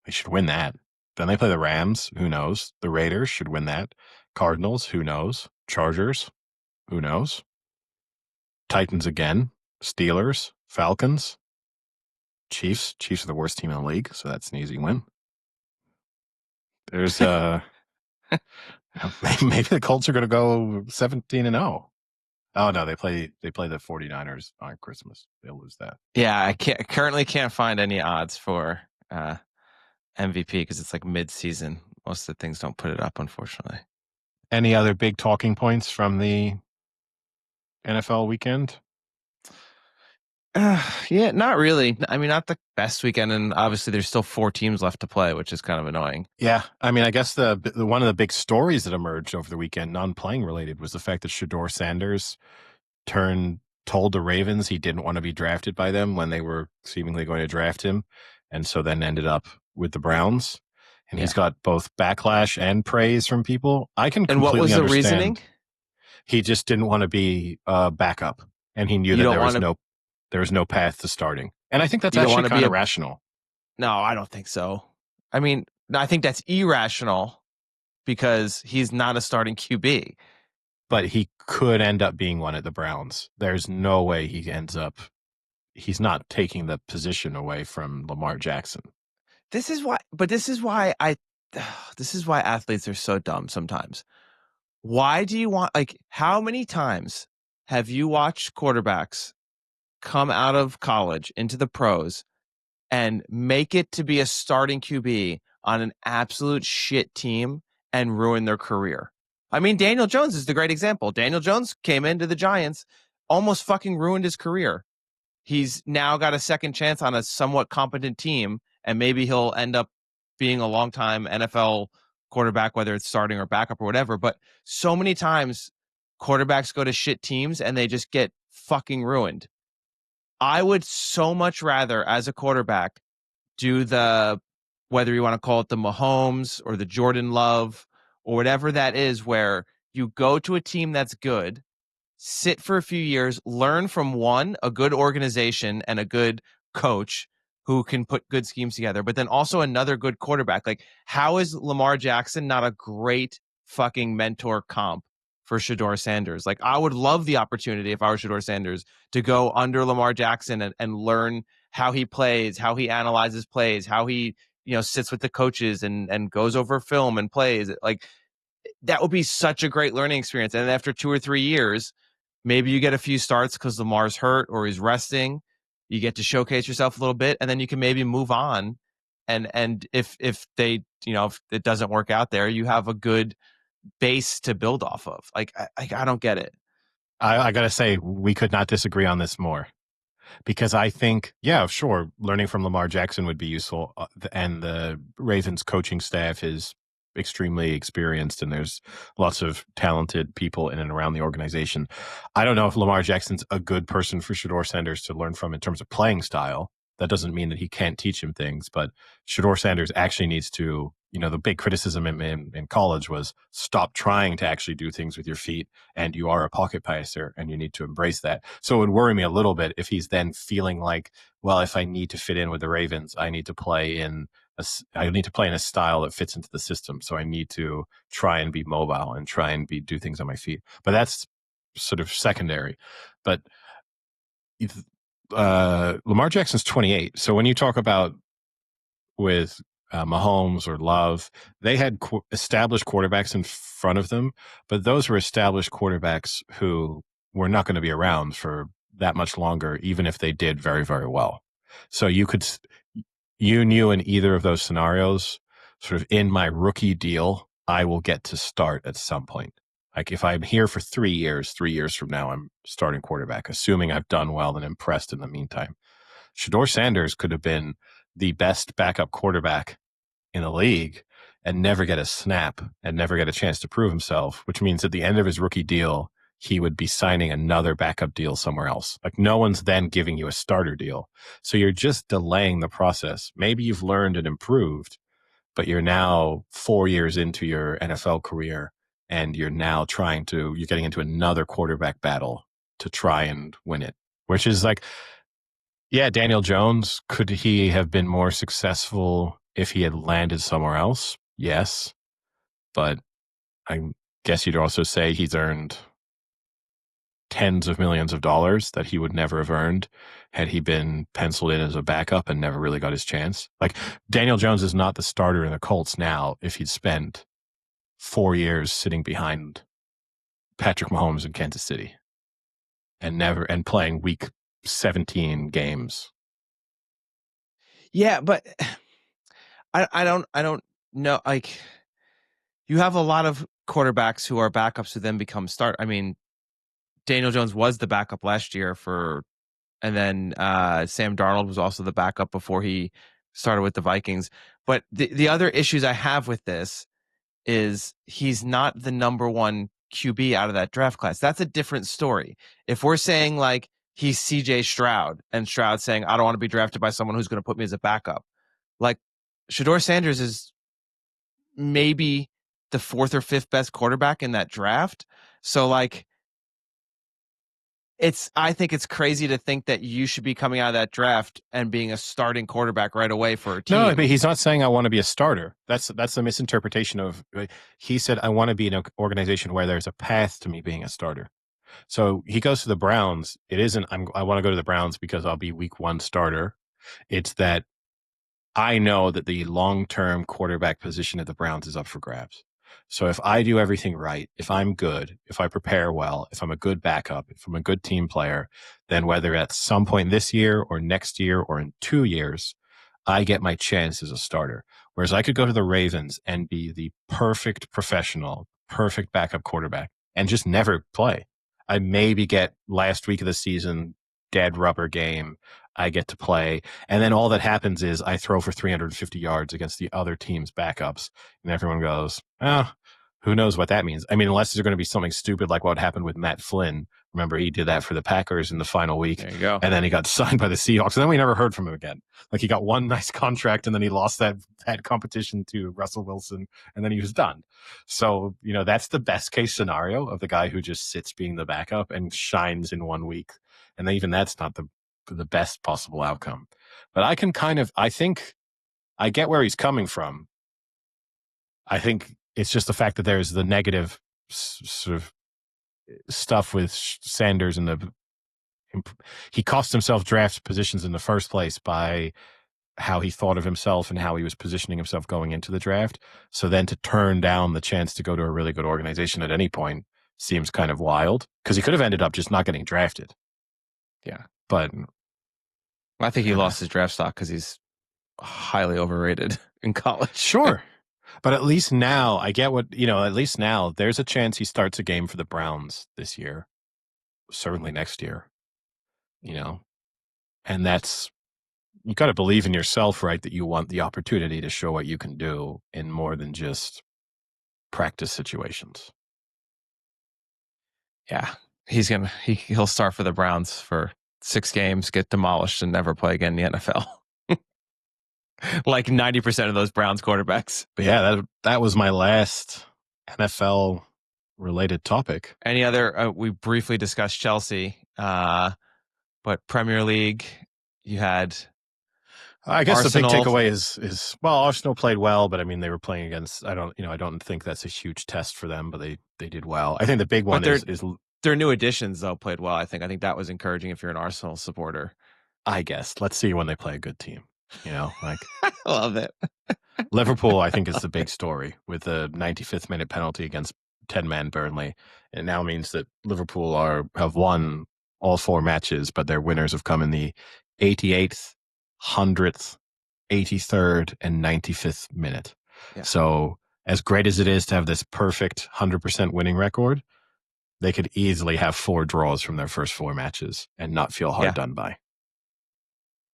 They should win that. Then they play the Rams. Who knows? The Raiders should win that. Cardinals. Who knows? Chargers. Who knows? Titans again. Steelers. Falcons. Chiefs. Chiefs are the worst team in the league, so that's an easy win. There's maybe the Colts are going to go 17-0. Oh no, they play the 49ers on Christmas. They'll lose that.
Yeah, I currently can't find any odds for MVP because it's like mid-season. Most of the things don't put it up, unfortunately.
Any other big talking points from the NFL weekend?
Yeah, not really. I mean, not the best weekend, and obviously there's still 4 teams left to play, which is kind of annoying.
Yeah, I mean, I guess the one of the big stories that emerged over the weekend, non-playing related, was the fact that Shedeur Sanders told the Ravens he didn't want to be drafted by them when they were seemingly going to draft him, and so then ended up with the Browns. And he's got both backlash and praise from people. I can completely understand. And what was the reasoning? He just didn't want to be a backup, and he knew that there was no path to starting. And I think that's actually kind of rational.
No, I don't think so. I mean, I think that's irrational because he's not a starting QB.
But he could end up being one at the Browns. There's no way he's not taking the position away from Lamar Jackson.
This is why athletes are so dumb sometimes. Why do you want, how many times have you watched quarterbacks come out of college into the pros and make it to be a starting QB on an absolute shit team and ruin their career? I mean, Daniel Jones is the great example. Daniel Jones came into the Giants, almost fucking ruined his career. He's now got a second chance on a somewhat competent team, and maybe he'll end up being a long-time NFL quarterback, whether it's starting or backup or whatever. But so many times quarterbacks go to shit teams and they just get fucking ruined. I would so much rather, as a quarterback, do whether you want to call it the Mahomes or the Jordan Love or whatever that is, where you go to a team that's good, sit for a few years, learn from a good organization and a good coach who can put good schemes together, but then also another good quarterback. Like, how is Lamar Jackson not a great fucking mentor comp for Shedeur Sanders? Like, I would love the opportunity, if I were Shedeur Sanders, to go under Lamar Jackson and learn how he plays, how he analyzes plays, how he, sits with the coaches and goes over film and plays. Like, that would be such a great learning experience. And after 2 or 3 years, maybe you get a few starts because Lamar's hurt or he's resting. You get to showcase yourself a little bit, and then you can maybe move on. And if if it doesn't work out there, you have a good base to build off of. Like, I don't get it.
I gotta say, we could not disagree on this more, because I think, yeah, sure, learning from Lamar Jackson would be useful, and the Ravens coaching staff is extremely experienced, and there's lots of talented people in and around the organization. I don't know if Lamar Jackson's a good person for Shedeur Sanders to learn from in terms of playing style. That doesn't mean that he can't teach him things, but Shedeur Sanders actually needs to the big criticism in college was stop trying to actually do things with your feet, and you are a pocket passer and you need to embrace that. So it would worry me a little bit if he's then feeling like, well, if I need to fit in with the Ravens, I need to play in a style that fits into the system. So I need to try and be mobile and try and do things on my feet. But that's sort of secondary. But Lamar Jackson's 28. So when you talk about with Mahomes or Love, they had established quarterbacks in front of them, but those were established quarterbacks who were not going to be around for that much longer, even if they did very, very well. So you knew in either of those scenarios, sort of in my rookie deal, I will get to start at some point. Like if I'm here for 3 years, 3 years from now, I'm starting quarterback, assuming I've done well and impressed in the meantime. Shedeur Sanders could have been the best backup quarterback in the league and never get a snap and never get a chance to prove himself, which means at the end of his rookie deal, he would be signing another backup deal somewhere else. Like no one's then giving you a starter deal. So you're just delaying the process. Maybe you've learned and improved, but you're now 4 years into your NFL career and you're getting into another quarterback battle to try and win it, which is like, yeah, Daniel Jones, could he have been more successful if he had landed somewhere else? Yes. But I guess you'd also say he's earned tens of millions of dollars that he would never have earned had he been penciled in as a backup and never really got his chance. Like Daniel Jones is not the starter in the Colts now if he'd spent 4 years sitting behind Patrick Mahomes in Kansas City and playing week 17 games.
Yeah, but I don't know. Like, you have a lot of quarterbacks who are backups who then become start. I mean, Daniel Jones was the backup last year and then Sam Darnold was also the backup before he started with the Vikings. But the other issues I have with this is he's not the number one QB out of that draft class. That's a different story. If we're saying like he's CJ Stroud and Stroud saying, I don't want to be drafted by someone who's going to put me as a backup, like Shedeur Sanders is maybe the fourth or fifth best quarterback in that draft. So like, I think it's crazy to think that you should be coming out of that draft and being a starting quarterback right away for a team.
No, but he's not saying I want to be a starter. That's the misinterpretation of. He said I want to be in an organization where there's a path to me being a starter. So he goes to the Browns. It isn't. I want to go to the Browns because I'll be week 1 starter. It's that I know that the long-term quarterback position at the Browns is up for grabs. So if I do everything right, if I'm good, if I prepare well, if I'm a good backup, if I'm a good team player, then whether at some point this year or next year or in 2 years, I get my chance as a starter. Whereas I could go to the Ravens and be the perfect professional, perfect backup quarterback and just never play. I maybe get last week of the season, dead rubber game. I get to play. And then all that happens is I throw for 350 yards against the other team's backups. And everyone goes, oh, who knows what that means? I mean, unless there's going to be something stupid like what happened with Matt Flynn. Remember, he did that for the Packers in the final week.
There you go.
And then he got signed by the Seahawks. And then we never heard from him again. Like he got one nice contract and then he lost that competition to Russell Wilson and then he was done. So, that's the best case scenario of the guy who just sits being the backup and shines in 1 week. And even that's not the best possible outcome. But I think I get where he's coming from. I think it's just the fact that there's the negative sort of stuff with Sanders and he cost himself draft positions in the first place by how he thought of himself and how he was positioning himself going into the draft. So then to turn down the chance to go to a really good organization at any point seems kind of wild because he could have ended up just not getting drafted.
Yeah.
But
I think he lost his draft stock because he's highly overrated in college.
Sure. But at least now I get at least now there's a chance he starts a game for the Browns this year. Certainly next year, and you got to believe in yourself, right? That you want the opportunity to show what you can do in more than just practice situations.
Yeah. He'll start for the Browns for 6 games, get demolished and never play again in the NFL. like 90% of those Browns quarterbacks.
But yeah, that was my last NFL related topic.
Any other? We briefly discussed Chelsea, but Premier League, you had
I guess the big
Arsenal.
takeaway is well, Arsenal played well, but I mean they were playing against I don't think that's a huge test for them, but they did well. I think the big one is
their new additions though played well. I think that was encouraging if you're an Arsenal supporter.
I guess let's see when they play a good team. Like
I love it.
Liverpool, I think, is the big story with the 95th minute penalty against 10-man Burnley. It now means that Liverpool have won all 4 matches, but their winners have come in the 88th, 100th, 83rd, and 95th minute. Yeah. So as great as it is to have this perfect 100% winning record, they could easily have 4 draws from their first 4 matches and not feel hard done by.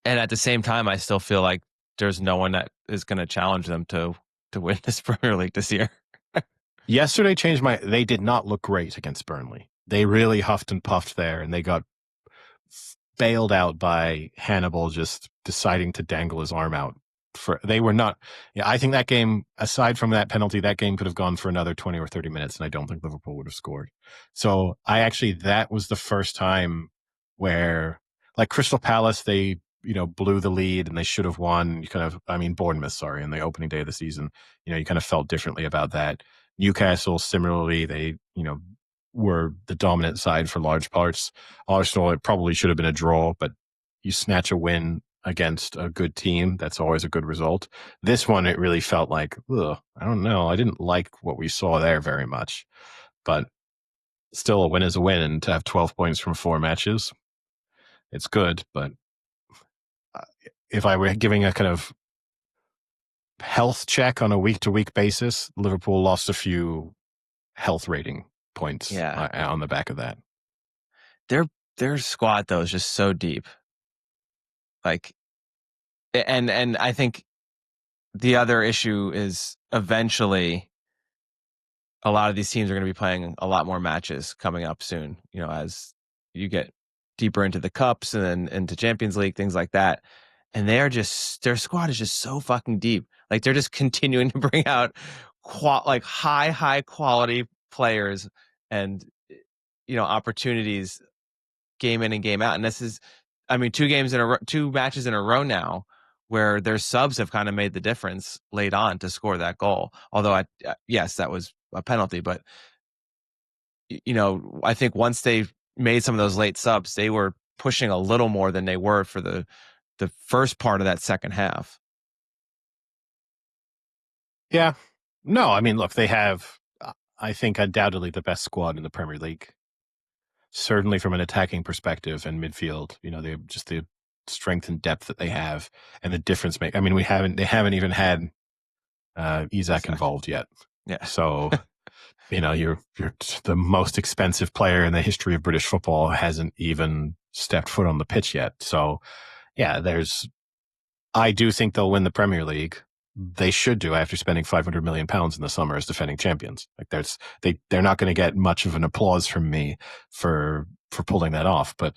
And at the same time, I still feel like there's no one that is going to challenge them to win this Premier League this year.
Yesterday they did not look great against Burnley. They really huffed and puffed there, and they got bailed out by Hannibal just deciding to dangle his arm out. They were not. Yeah, I think that game, aside from that penalty, that game could have gone for another 20 or 30 minutes, and I don't think Liverpool would have scored. So that was the first time where, like Crystal Palace, they blew the lead and they should have won. Bournemouth, sorry, in the opening day of the season. You kind of felt differently about that. Newcastle, similarly, they were the dominant side for large parts. Arsenal, it probably should have been a draw, but you snatch a win against a good team, that's always a good result. This one, it really felt like, I don't know. I didn't like what we saw there very much, but still a win is a win, and to have 12 points from 4 matches, it's good. But if I were giving a kind of health check on a week-to-week basis, Liverpool lost a few health rating points on the back of that.
Their squad, though, is just so deep. Like, and I think the other issue is eventually a lot of these teams are going to be playing a lot more matches coming up soon, as you get deeper into the cups and then into Champions League, things like that. And their squad is just so fucking deep. Like, they're just continuing to bring out high quality players and, opportunities game in and game out. And this is, 2 matches in a row now where their subs have kind of made the difference late on to score that goal. Although yes, that was a penalty, but I think once they made some of those late subs, they were pushing a little more than they were for the first part of that second half.
Yeah. No, look, they have, I think, undoubtedly the best squad in the Premier League. Certainly from an attacking perspective and midfield, they just the strength and depth that they have and the difference make. They haven't even had Isak involved yet.
Yeah.
So, you're the most expensive player in the history of British football hasn't even stepped foot on the pitch yet. So, yeah, I do think they'll win the Premier League. They should do after spending £500 million in the summer as defending champions. Like they're not going to get much of an applause from me for pulling that off. But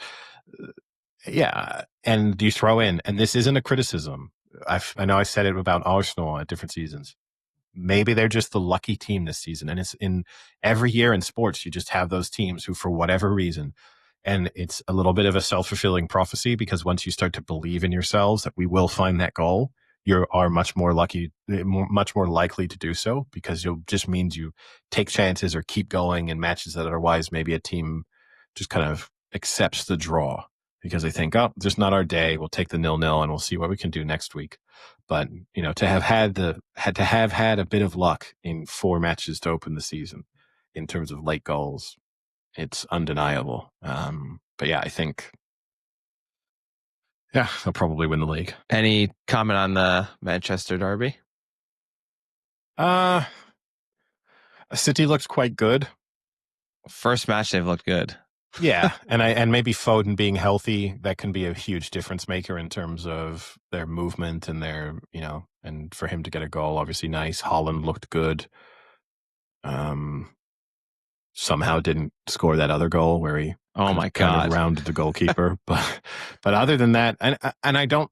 yeah, and you throw in, and this isn't a criticism. I know I said it about Arsenal at different seasons. Maybe they're just the lucky team this season. And it's in every year in sports, you just have those teams who, for whatever reason, and it's a little bit of a self-fulfilling prophecy, because once you start to believe in yourselves that we will find that goal, you are much more likely to do so, because it just means you take chances or keep going in matches that otherwise maybe a team just kind of accepts the draw because they think, oh, just not our day. We'll take the 0-0 and we'll see what we can do next week. But to have had a bit of luck in 4 matches to open the season in terms of late goals, it's undeniable. But yeah, I think. Yeah, they'll probably win the league.
Any comment on the Manchester derby?
City looked quite good.
First match, they've looked good.
Yeah, and maybe Foden being healthy, that can be a huge difference maker in terms of their movement and their, and for him to get a goal, obviously nice. Haaland looked good. Somehow didn't score that other goal where he kind of rounded the goalkeeper, but other than that, and I don't.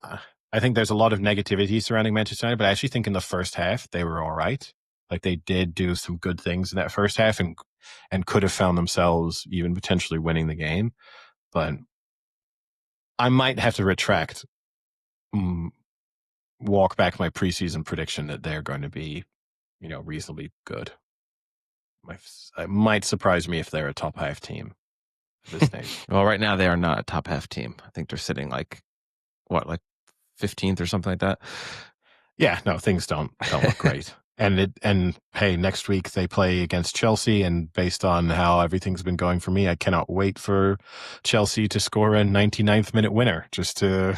I think there's a lot of negativity surrounding Manchester United, but I actually think in the first half they were all right. Like they did do some good things in that first half and could have found themselves even potentially winning the game. But I might have to retract, mm, walk back my preseason prediction that they're going to be, reasonably good. It might surprise me if they're a top half team at this stage.
Well, right now they are not a top half team. I think they're sitting like 15th or something like that.
Yeah, no, things don't look great. And hey, next week they play against Chelsea, and based on how everything's been going for me, I cannot wait for Chelsea to score a 99th minute winner just to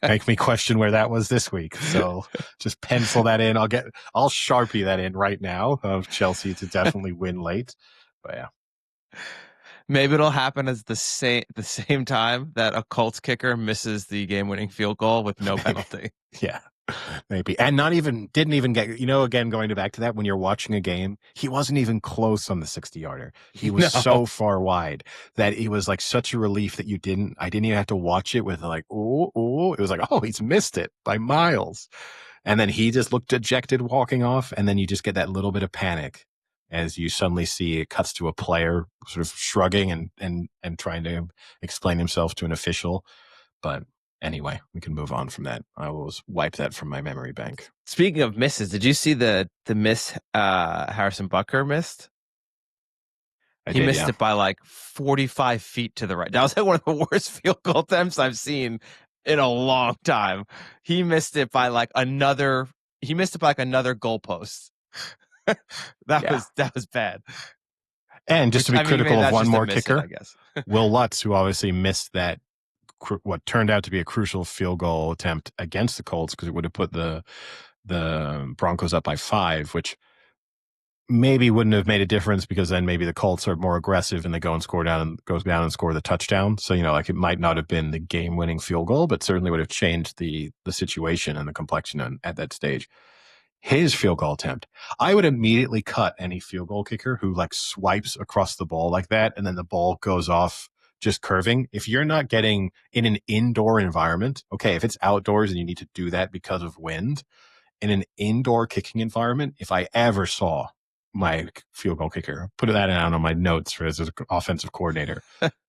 make me question where that was this week. So just pencil that in. I'll Sharpie that in right now of Chelsea to definitely win late. But yeah.
Maybe it'll happen at the same time that a Colts kicker misses the game-winning field goal with no penalty.
Yeah. Maybe. And didn't even get, again, going back to that, when you're watching a game, he wasn't even close on the 60-yarder. He was so far wide that it was like such a relief that I didn't even have to watch it with like, oh, it was like, oh, he's missed it by miles. And then he just looked dejected walking off. And then you just get that little bit of panic as you suddenly see it cuts to a player sort of shrugging and trying to explain himself to an official. But anyway, we can move on from that. I will wipe that from my memory bank.
Speaking of misses, did you see the miss Harrison Butker missed? He missed it by like 45 feet to the right. That was like one of the worst field goal attempts I've seen in a long time. He missed it by like another goalpost. That was bad.
And just to be critical of one more kicker,
I guess.
Will Lutz, who obviously missed that what turned out to be a crucial field goal attempt against the Colts because it would have put the Broncos up by 5, which maybe wouldn't have made a difference because then maybe the Colts are more aggressive and they goes down and score the touchdown. So, like it might not have been the game winning field goal, but certainly would have changed the situation and the complexion at that stage. His field goal attempt, I would immediately cut any field goal kicker who like swipes across the ball like that and then the ball goes off just curving. If you're not getting in an indoor environment, okay, if it's outdoors and you need to do that because of wind, in an indoor kicking environment, if I ever saw my field goal kicker, put that down on my notes for as an offensive coordinator,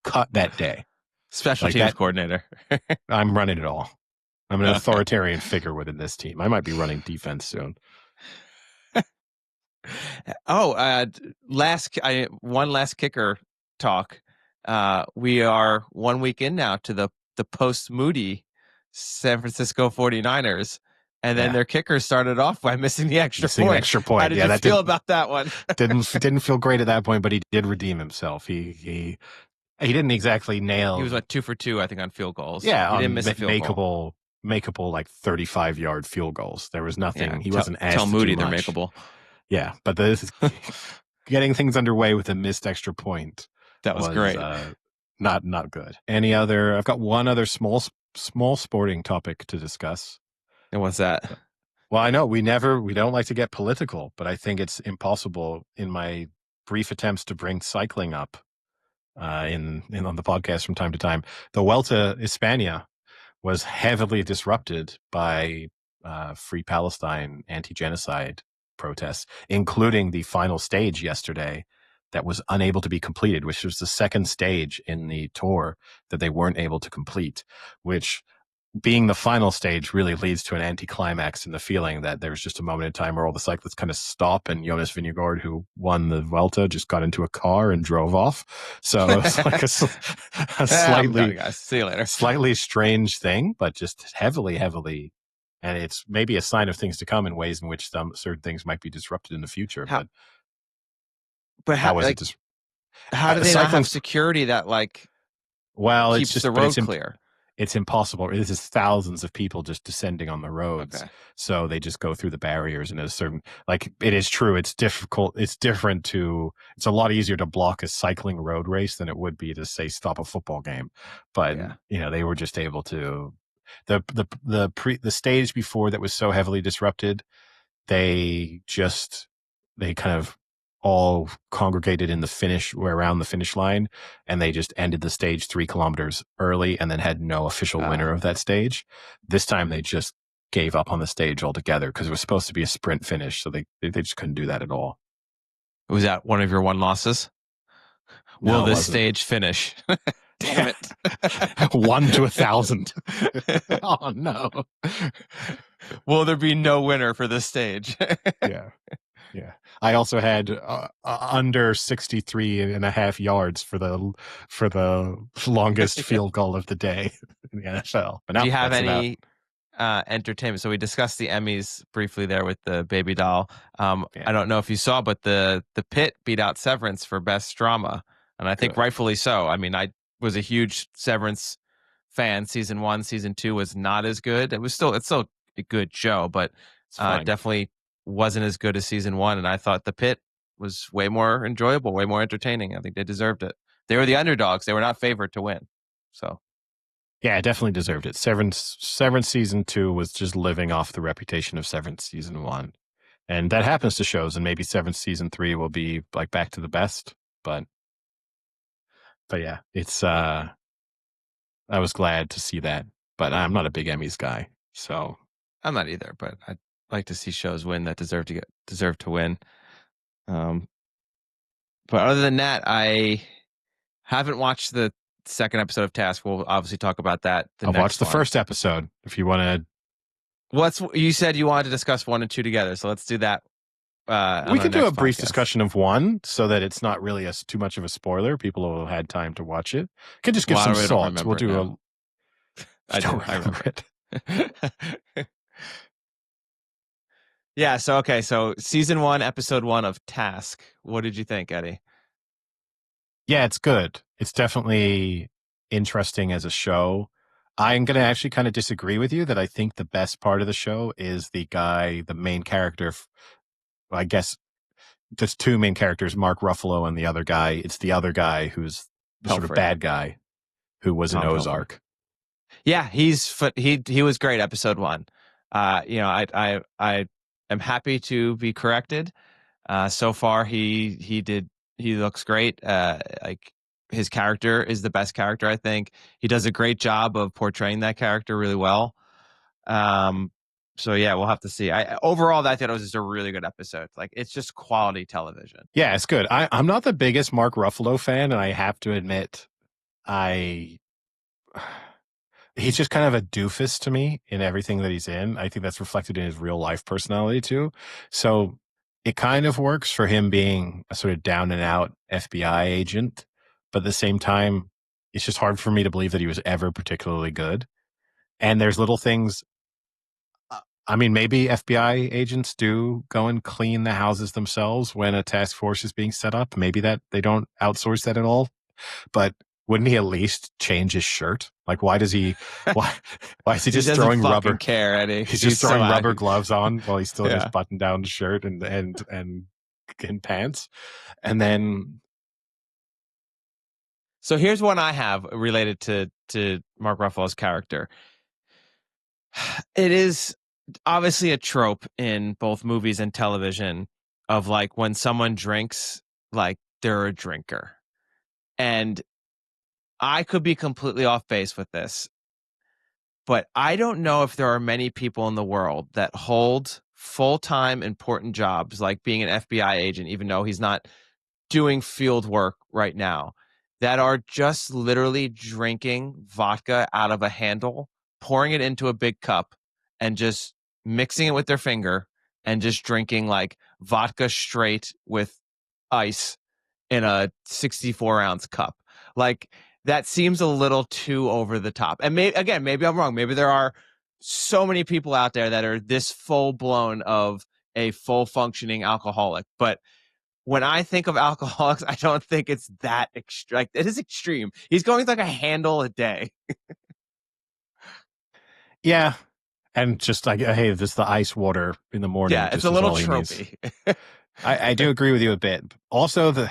cut that day.
Special teams coordinator.
I'm running it all. I'm an authoritarian figure within this team. I might be running defense soon.
One last kicker talk. We are 1 week in now to the post Moody San Francisco 49ers. And then their kicker started off by missing the extra point. How did you feel about that one?
didn't feel great at that point, but he did redeem himself. He didn't exactly nail.
He was like 2 for 2, I think, on field goals.
Yeah,
he didn't miss a field goal.
Makeable like 35-yard field goals. There was nothing. He wasn't asked.
Tell Moody
they're
makeable.
Yeah, but this is getting things underway with a missed extra point.
That was great.
Not good. I've got one other small sporting topic to discuss.
And what's that?
Well, I know we don't like to get political, but I think it's impossible in my brief attempts to bring cycling up in on the podcast from time to time. The Vuelta a España was heavily disrupted by Free Palestine anti-genocide protests, including the final stage yesterday that was unable to be completed, which was the second stage in the tour that they weren't able to complete, which being the final stage really leads to an anticlimax in the feeling that there's just a moment in time where all the cyclists kind of stop and Jonas Vingegaard, who won the Vuelta, just got into a car and drove off. So it's like a slightly,
see you later.
Slightly strange thing, but just heavily, and it's maybe a sign of things to come in ways in which certain things might be disrupted in the future.
But how do they not have security that keeps the road clear?
It's impossible. This is thousands of people just descending on the roads. Okay. So they just go through the barriers and it is true. It's difficult. It's a lot easier to block a cycling road race than it would be to say stop a football game. But, they were just able to, the stage before that was so heavily disrupted, they kind of all congregated in the finish, around the finish line, and they just ended the stage 3 kilometers early and then had no official winner of that stage. This time they just gave up on the stage altogether because it was supposed to be a sprint finish, so they just couldn't do that at all.
Was that one of your one losses?
No,
Will
it
this
wasn't.
stage finish? Damn it.
1 to 1,000. Oh, no.
Will there be no winner for this stage?
Yeah. Yeah. I also had under 63.5 yards for the longest field goal of the day in the NFL. But
Do
no,
you have
that's
any entertainment? So we discussed the Emmys briefly there with the baby doll.
yeah.
I don't know if you saw, but the Pit beat out Severance for best drama, and I think
Good.
rightfully so. I mean, I was a huge Severance fan. Season 1, season 2 was not as good. It's still a good show, but definitely wasn't as good as season 1. And I thought the Pit was way more enjoyable, way more entertaining. I think they deserved it. They were the underdogs. They were not favored to win. So
Yeah, it definitely deserved it. Severance season 2 was just living off the reputation of Severance season 1. And that happens to shows, and maybe Severance season 3 will be like back to the best. But yeah, it's I was glad to see that. But I'm not a big Emmys guy, so
I'm not either, but I'd like to see shows win that deserve to win. But other than that, I haven't watched the second episode of Task. We'll obviously talk about that.
I've watched the first episode. If you want
to, you said you wanted to discuss 1 and 2 together, so let's do that.
we could do a brief discussion of 1 so that it's not really too much of a spoiler. People will have had time to watch it. Could just give some thoughts. We'll do
I remember it. Yeah. So okay. So season 1, episode 1 of Task. What did you think, Eddie?
Yeah, it's good. It's definitely interesting as a show. I'm going to actually kind of disagree with you that I think the best part of the show is the main character. I guess there's 2 main characters, Mark Ruffalo and the other guy. It's the other guy who's the sort of bad guy who was in Ozark.
Yeah, he was great. Episode 1. I am happy to be corrected. So far, he looks great. Like his character is the best character. I think he does a great job of portraying that character really well. So yeah, we'll have to see. Overall, I thought it was just a really good episode. Like it's just quality television.
Yeah, it's good. I'm not the biggest Mark Ruffalo fan, and I have to admit, he's just kind of a doofus to me in everything that he's in. I think that's reflected in his real life personality too. So it kind of works for him being a sort of down and out FBI agent, but at the same time, it's just hard for me to believe that he was ever particularly good. And there's little things. I mean, maybe FBI agents do go and clean the houses themselves when a task force is being set up. Maybe that they don't outsource that at all. But wouldn't he at least change his shirt? Like, why is he just throwing rubber?
Care, Eddie.
He's just throwing rubber gloves on while he's still just button down the shirt and pants. And then,
so here's one I have related to Mark Ruffalo's character. It is obviously a trope in both movies and television of like when someone drinks, like they're a drinker. And I could be completely off base with this, but I don't know if there are many people in the world that hold full-time important jobs like being an FBI agent, even though he's not doing field work right now, that are just literally drinking vodka out of a handle, pouring it into a big cup, and just mixing it with their finger and just drinking like vodka straight with ice in a 64-ounce cup. Like that seems a little too over the top. And maybe I'm wrong. Maybe there are so many people out there that are this full blown of a full functioning alcoholic. But when I think of alcoholics, I don't think it's that extreme. Like, it is extreme. He's going like a handle a day.
yeah. And just like, hey, this is the ice water in the morning.
Yeah, it's a little tropey.
I do agree with you a bit. Also,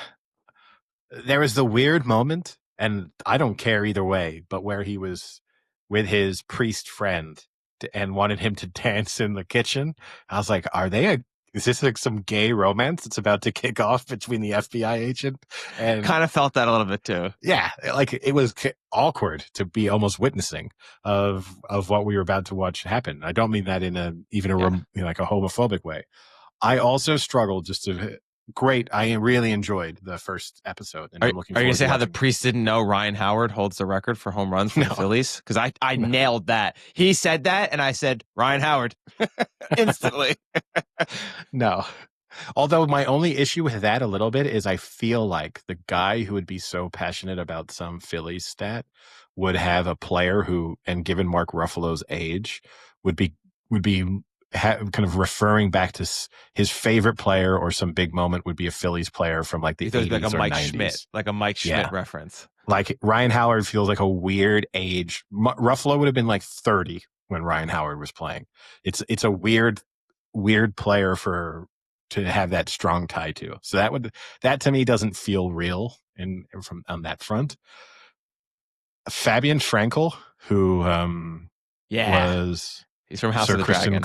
there was the weird moment, and I don't care either way, but where he was with his priest friend and wanted him to dance in the kitchen. I was like, are they is this like some gay romance that's about to kick off between the FBI agent and
Kind of felt that a little bit too.
yeah, like it was awkward to be almost witnessing of what we were about to watch happen. I don't mean that in a even a
Yeah.
like a homophobic way. I also struggled just to great. I really enjoyed the first episode, and
Are
I'm
you
looking
gonna
forward to
say how the
watching.
priest didn't know Ryan Howard holds the record for home runs for the
No,
Phillies? Because I
no,
nailed that. He said that, and I said Ryan Howard instantly.
no. Although my only issue with that a little bit is I feel like the guy who would be so passionate about some Phillies stat would have a player who, and given Mark Ruffalo's age, would be kind of referring back to his favorite player or some big moment would be a Phillies player from like the
He thought it'd be like a
80s or
Mike Schmidt,
90s.
like a Mike Schmidt
Yeah.
reference.
Like Ryan Howard feels like a weird age. Ruffalo would have been like 30 when Ryan Howard was playing. It's a weird player to have that strong tie to. So that to me doesn't feel real from on that front. Fabian Frankel, who
Yeah,
was
he's from House
Sir
of the Dragon.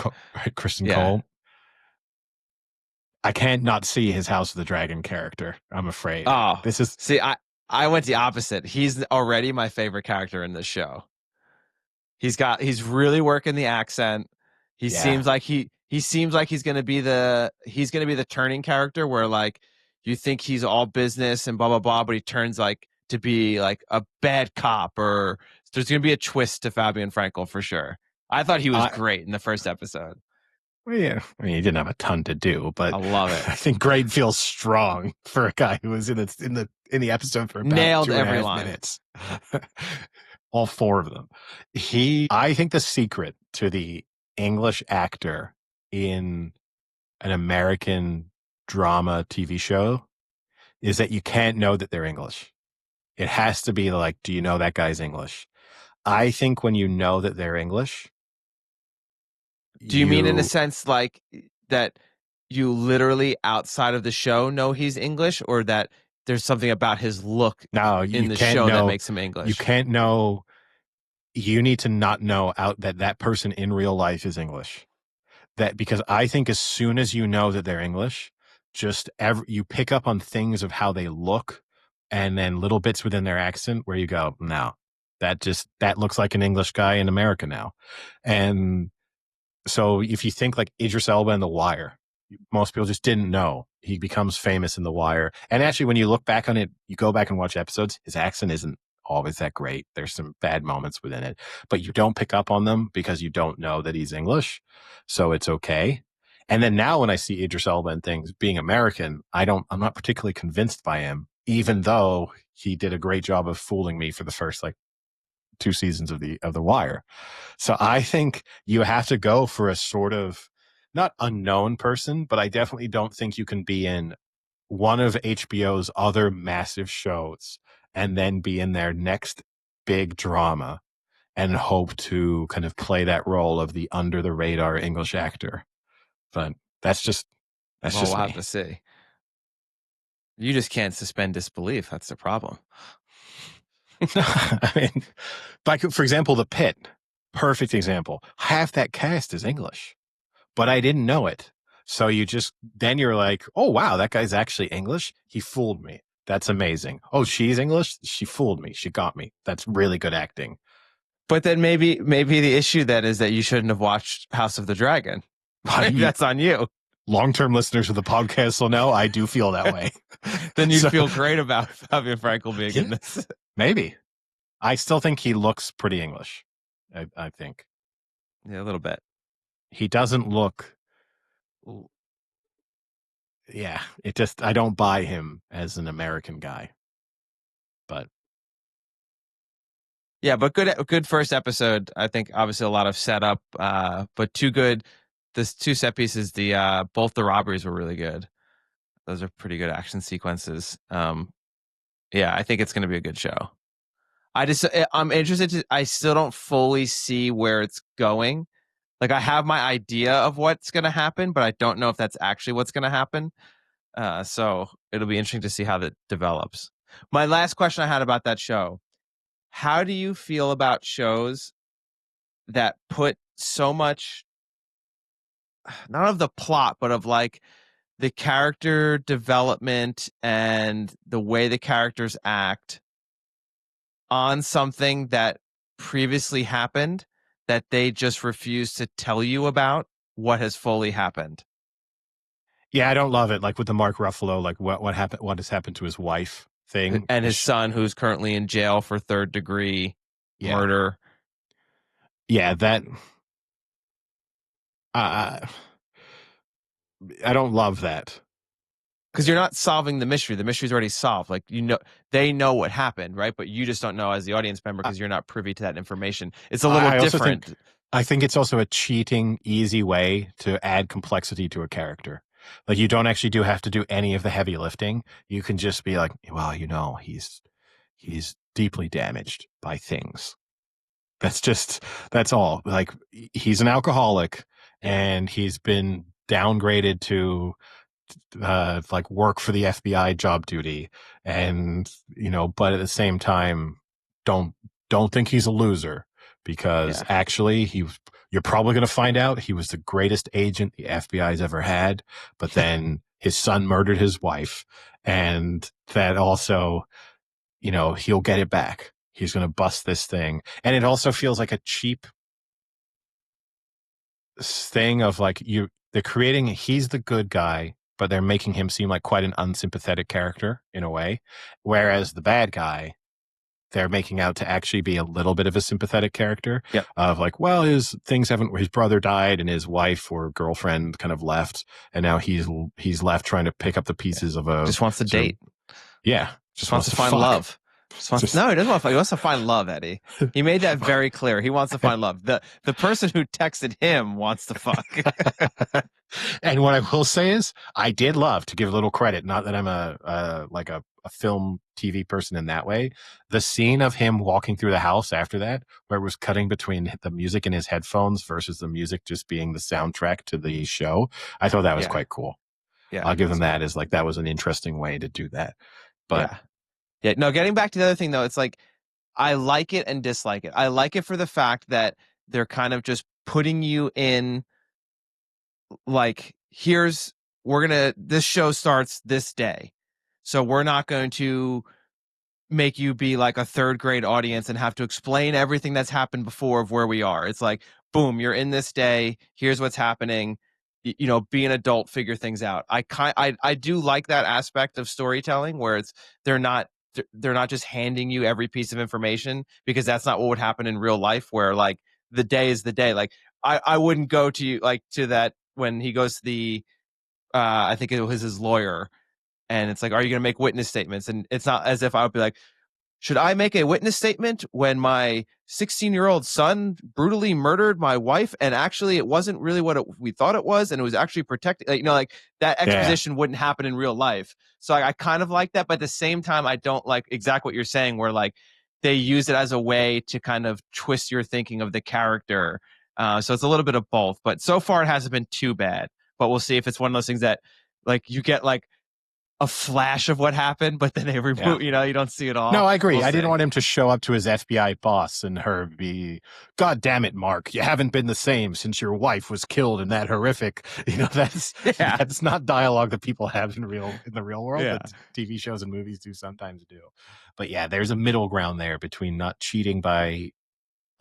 Kristen
Yeah.
Cole. I can't not see his House of the Dragon character. I'm afraid.
Oh,
This is
see, I went the opposite. He's already my favorite character in this show. He's really working the accent. He
yeah.
seems like he seems like he's gonna be the turning character where like you think he's all business and blah blah blah, but he turns like to be like a bad cop, or there's gonna be a twist to Fabian Frankel for sure. I thought he was great in the first episode.
Well, yeah, I mean, he didn't have a ton to do, but
I love it.
I think great feels strong for a guy who was in the episode for about
Nailed
2.5
every line.
minutes. All four of them. I think the secret to the English actor in an American drama TV show is that you can't know that they're English. It has to be like, do you know that guy's English? I think when you know that they're English,
Do you mean in a sense like that you literally outside of the show know he's English, or that there's something about his look in the show that makes him English?
You can't know. You need to not know out that person in real life is English. That because I think as soon as you know that they're English, you pick up on things of how they look, and then little bits within their accent where you go, no, that looks like an English guy in America now, and so if you think like Idris Elba in The Wire, most people just didn't know he becomes famous in The Wire. And actually, when you look back on it, you go back and watch episodes, his accent isn't always that great. There's some bad moments within it, but you don't pick up on them because you don't know that he's English. So it's okay. And then now when I see Idris Elba and things being American, I'm not particularly convinced by him, even though he did a great job of fooling me for the first like 2 seasons of the Wire. So I think you have to go for a sort of not unknown person, but I definitely don't think you can be in one of HBO's other massive shows and then be in their next big drama and hope to kind of play that role of the under the radar English actor. But that's
we'll
just
have
me.
to see. You just can't suspend disbelief. That's the problem.
I mean, like for example, The Pit, perfect example. Half that cast is English, but I didn't know it. So then you're like, oh wow, that guy's actually English. He fooled me. That's amazing. Oh, she's English. She fooled me. She got me. That's really good acting.
But then maybe the issue then is that you shouldn't have watched House of the Dragon. Maybe that's on you.
Long-term listeners of the podcast will know I do feel that way.
Then you'd feel great about Fabian Frankel being in this.
Maybe. I still think he looks pretty English. I think.
Yeah, a little bit.
He doesn't look. Yeah, I don't buy him as an American guy. But
yeah, but good first episode. I think obviously a lot of setup, but too good. This two set pieces, both the robberies were really good. Those are pretty good action sequences. Yeah, I think it's going to be a good show. I'm interested I still don't fully see where it's going. Like I have my idea of what's going to happen, but I don't know if that's actually what's going to happen. So it'll be interesting to see how that develops. My last question I had about that show: how do you feel about shows that put so much not of the plot, but of like the character development and the way the characters act on something that previously happened that they just refuse to tell you about what has fully happened.
Yeah, I don't love it. Like with the Mark Ruffalo, like what happened, what has happened to his wife thing.
And his son, who's currently in jail for third degree
Yeah,
murder.
yeah, that uh, I don't love that.
Because you're not solving the mystery. The mystery's already solved. Like, you know, they know what happened, right? But you just don't know as the audience member because you're not privy to that information. It's a little
I also
different.
think I think it's also a cheating, easy way to add complexity to a character. Like you don't actually have to do any of the heavy lifting. You can just be like, well, he's deeply damaged by things. That's all. Like he's an alcoholic
Yeah.
and he's been downgraded to like work for the FBI job duty, and but at the same time, don't don't think he's a loser because
Yeah.
actually you're probably going to find out he was the greatest agent the FBI's ever had, but then his son murdered his wife, and that also, he'll get it back. He's going to bust this thing, and it also feels like a cheap thing of like they're creating he's the good guy, but they're making him seem like quite an unsympathetic character in a way, whereas the bad guy they're making out to actually be a little bit of a sympathetic character.
Yep.
Of like, well, his brother died and his wife or girlfriend kind of left, and now he's left trying to pick up the pieces of a
Just wants to date.
Yeah,
Just wants to find
fuck.
love. No, he doesn't want to find. He wants to find love, Eddie. He made that very clear. He wants to find love. The person who texted him wants to fuck.
And what I will say is, I did love to give a little credit. Not that I'm a film TV person in that way. The scene of him walking through the house after that, where it was cutting between the music in his headphones versus the music just being the soundtrack to the show, I thought that was quite cool.
Yeah,
I'll give them that as like that was an interesting way to do that. But
yeah. No, getting back to the other thing though, it's like I like it and dislike it. I like it for the fact that they're kind of just putting you in, like, this show starts this day. So we're not going to make you be like a third grade audience and have to explain everything that's happened before of where we are. It's like, boom, you're in this day. Here's what's happening. Be an adult, figure things out. I do like that aspect of storytelling where they're not just handing you every piece of information, because that's not what would happen in real life, where like the day is the day. Like I wouldn't go to you like to that when he goes to the I think it was his lawyer, and it's like, are you going to make witness statements? And it's not as if I would be like, should I make a witness statement when my 16-year-old son brutally murdered my wife, and actually it wasn't really what we thought it was, and it was actually protected? Like that exposition wouldn't happen in real life. So I kind of like that, but at the same time, I don't like exactly what you're saying, where like they use it as a way to kind of twist your thinking of the character. So it's a little bit of both, but so far it hasn't been too bad. But we'll see if it's one of those things that like you get like a flash of what happened, but then they remove, you don't see it all.
No, I agree. I didn't want him to show up to his FBI boss and her be, God damn it, Mark, you haven't been the same since your wife was killed in that horrific, that's not dialogue that people have in the real world, that TV shows and movies do sometimes do. But yeah, there's a middle ground there between not cheating by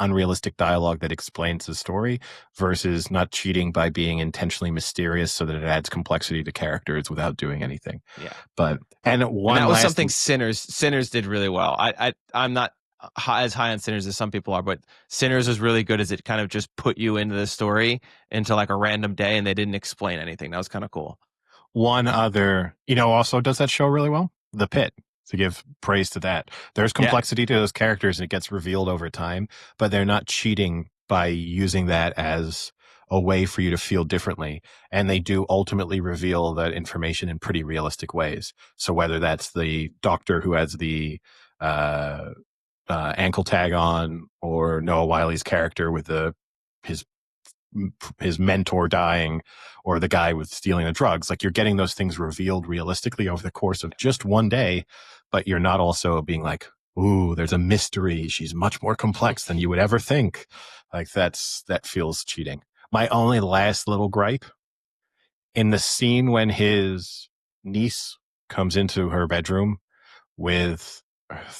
unrealistic dialogue that explains the story versus not cheating by being intentionally mysterious so that it adds complexity to characters without doing anything.
Yeah.
But and that was
something Sinners did really well. I'm not as high on Sinners as some people are, but Sinners was really good as it kind of just put you into the story into like a random day, and they didn't explain anything. That was kind of cool.
One other, also does that show really well, The Pit. To give praise to that. There's complexity to those characters and it gets revealed over time, but they're not cheating by using that as a way for you to feel differently. And they do ultimately reveal that information in pretty realistic ways. So whether that's the doctor who has the ankle tag on, or Noah Wiley's character with his mentor dying, or the guy with stealing the drugs, like you're getting those things revealed realistically over the course of just one day, but you're not also being like, ooh, there's a mystery. She's much more complex than you would ever think. Like that feels cheating. My only last little gripe in the scene when his niece comes into her bedroom with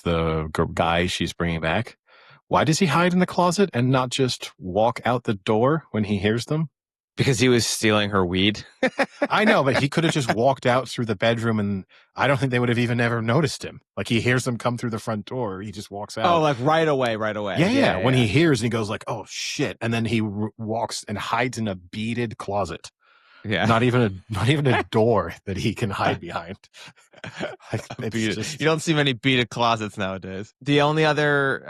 the guy she's bringing back. Why does he hide in the closet and not just walk out the door when he hears them?
Because he was stealing her weed.
I know, but he could have just walked out through the bedroom and I don't think they would have even ever noticed him. Like he hears them come through the front door. He just walks out.
Oh, like right away.
Yeah. When he hears, he goes like, oh shit. And then he walks and hides in a beaded closet.
Yeah.
Not even a door that he can hide behind.
You don't see many beaded closets nowadays. The only other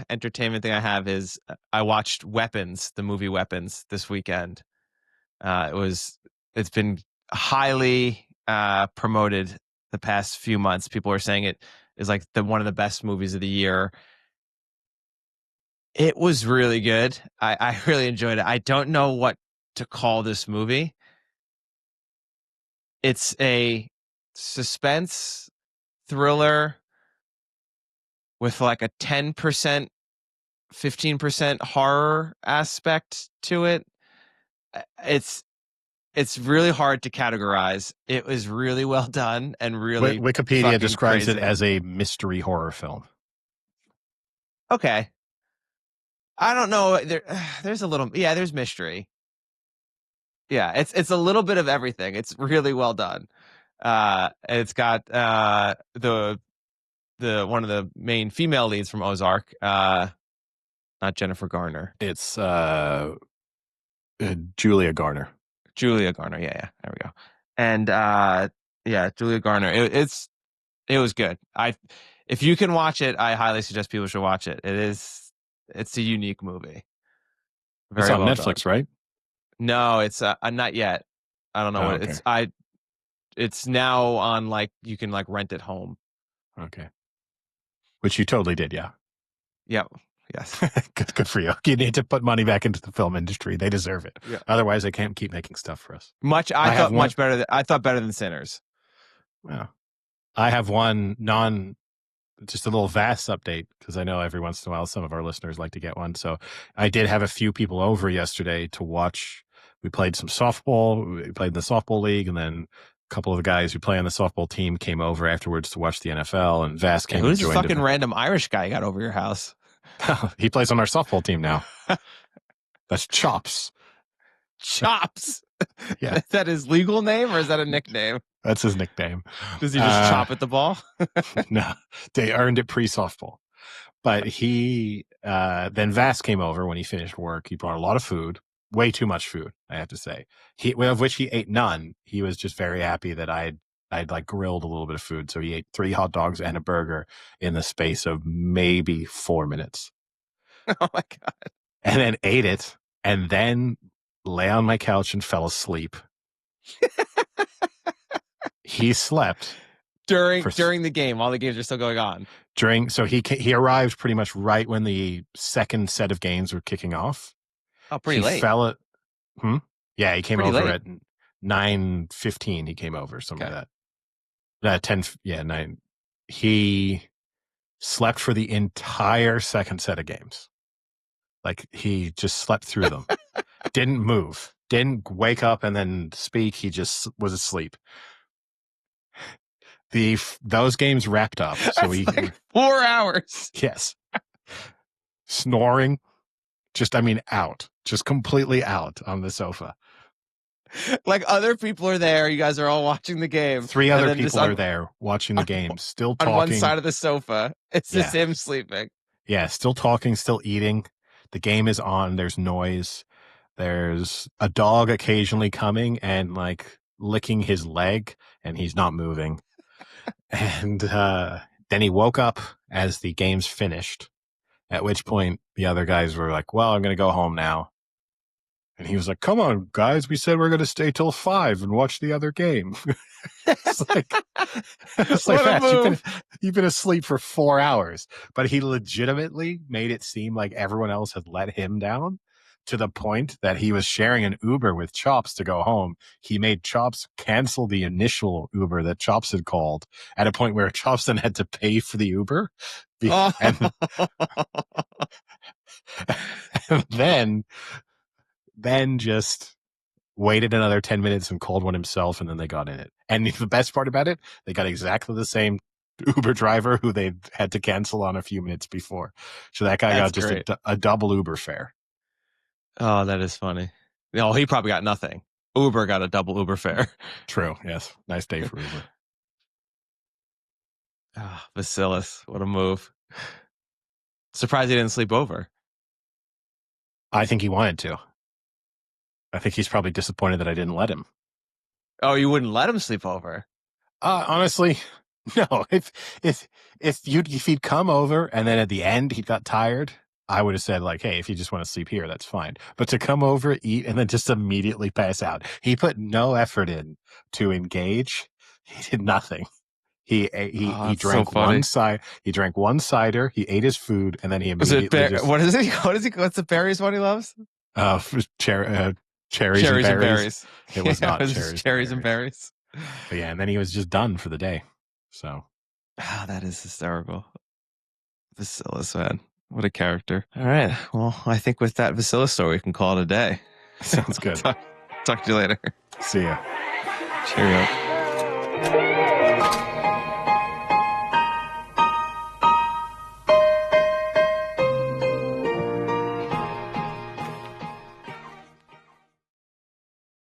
entertainment thing I have is I watched Weapons, the movie Weapons, this weekend. It's been highly promoted the past few months. People are saying it is like one of the best movies of the year. It was really good. I really enjoyed it. I don't know what to call this movie. It's a suspense thriller with like a 10%, 15% horror aspect to it. It's really hard to categorize. It was really well done and really
Wikipedia describes
crazy.
it as a mystery horror film.
Okay. I don't know. There's a little, there's mystery. Yeah, it's a little bit of everything. It's really well done. It's got the one of the main female leads from Ozark, not Jennifer Garner.
It's Julia Garner.
Julia Garner, yeah, there we go. And Julia Garner. It was good. If you can watch it, I highly suggest people should watch it. It's a unique movie.
It's on Netflix, right?
No, it's not yet. I don't know what it's. It's now on like you can like rent it home.
Okay. Which you totally did, yeah.
Yep. Yes.
Good for you. You need to put money back into the film industry. They deserve it.
Yeah.
Otherwise, they can't keep making stuff for us.
I thought better than Sinners.
Well, I have just a little vast update because I know every once in a while some of our listeners like to get one. So I did have a few people over yesterday to watch. We played some softball. We played in the softball league, and then a couple of the guys who play on the softball team came over afterwards to watch the NFL. And Vass came.
Who's this fucking random Irish guy you got over your house?
He plays on our softball team now. That's Chops.
Chops.
Yeah.
Is that his legal name or is that a nickname?
That's his nickname.
Does he just chop at the ball?
No, they earned it pre-softball. But then Vass came over when he finished work. He brought a lot of food, way too much food, I have to say. Of which he ate none. He was just very happy that I'd like grilled a little bit of food. So he ate 3 hot dogs and a burger in the space of maybe 4 minutes.
Oh my God.
And then ate it and then lay on my couch and fell asleep. He slept
during the game. All the games are still going on.
So he arrived pretty much right when the second set of games were kicking off.
Oh, pretty late.
Yeah, he came
pretty
over
late.
at 9:15. He came over, something like that. 10. Yeah, 9. He slept for the entire second set of games. Like he just slept through them. Didn't move. Didn't wake up and then speak. He just was asleep. Those games wrapped up. So
That's like 4 hours.
Yes. Snoring. Out. Just completely out on the sofa.
Like other people are there. You guys are all watching the game.
3 other people are there watching the game, still talking.
On one side of the sofa. It's just him sleeping.
Yeah, still talking, still eating. The game is on. There's noise. There's a dog occasionally coming and like licking his leg, and he's not moving. And then he woke up as the game's finished, at which point the other guys were like, well, I'm going to go home now. And he was like, come on, guys, we said we're going to stay till 5 and watch the other game. It's like, you've been asleep for 4 hours. But he legitimately made it seem like everyone else had let him down to the point that he was sharing an Uber with Chops to go home. He made Chops cancel the initial Uber that Chops had called at a point where Chops then had to pay for the Uber. And then then just waited another 10 minutes and called one himself, and then they got in it. And the best part about it, they got exactly the same Uber driver who they had to cancel on a few minutes before. So that guy
That's
got just
great.
a double Uber fare.
Oh, that is funny. No, he probably got nothing. Uber got a double Uber fare.
True. Yes. Nice day for Uber.
Ah, Vasilis, what a move. Surprised he didn't sleep over.
I think he wanted to. I think he's probably disappointed that I didn't let him.
Oh, you wouldn't let him sleep over?
Honestly, no. If he'd come over and then at the end he got tired, I would have said like, hey, if you just want to sleep here, that's fine. But to come over, eat, and then just immediately pass out, he put no effort in to engage. He did nothing. He drank one side. He drank one cider. He ate his food, and then he immediately
what is it? What's the berries one he loves?
Cherries
and berries.
It was not cherries
and berries.
But yeah, and then he was just done for the day. So,
that is hysterical. Vasilis, man, what a character! All right, well, I think with that Vasilis story, we can call it a day.
Sounds good.
Talk to you later.
See ya.
Cheerio.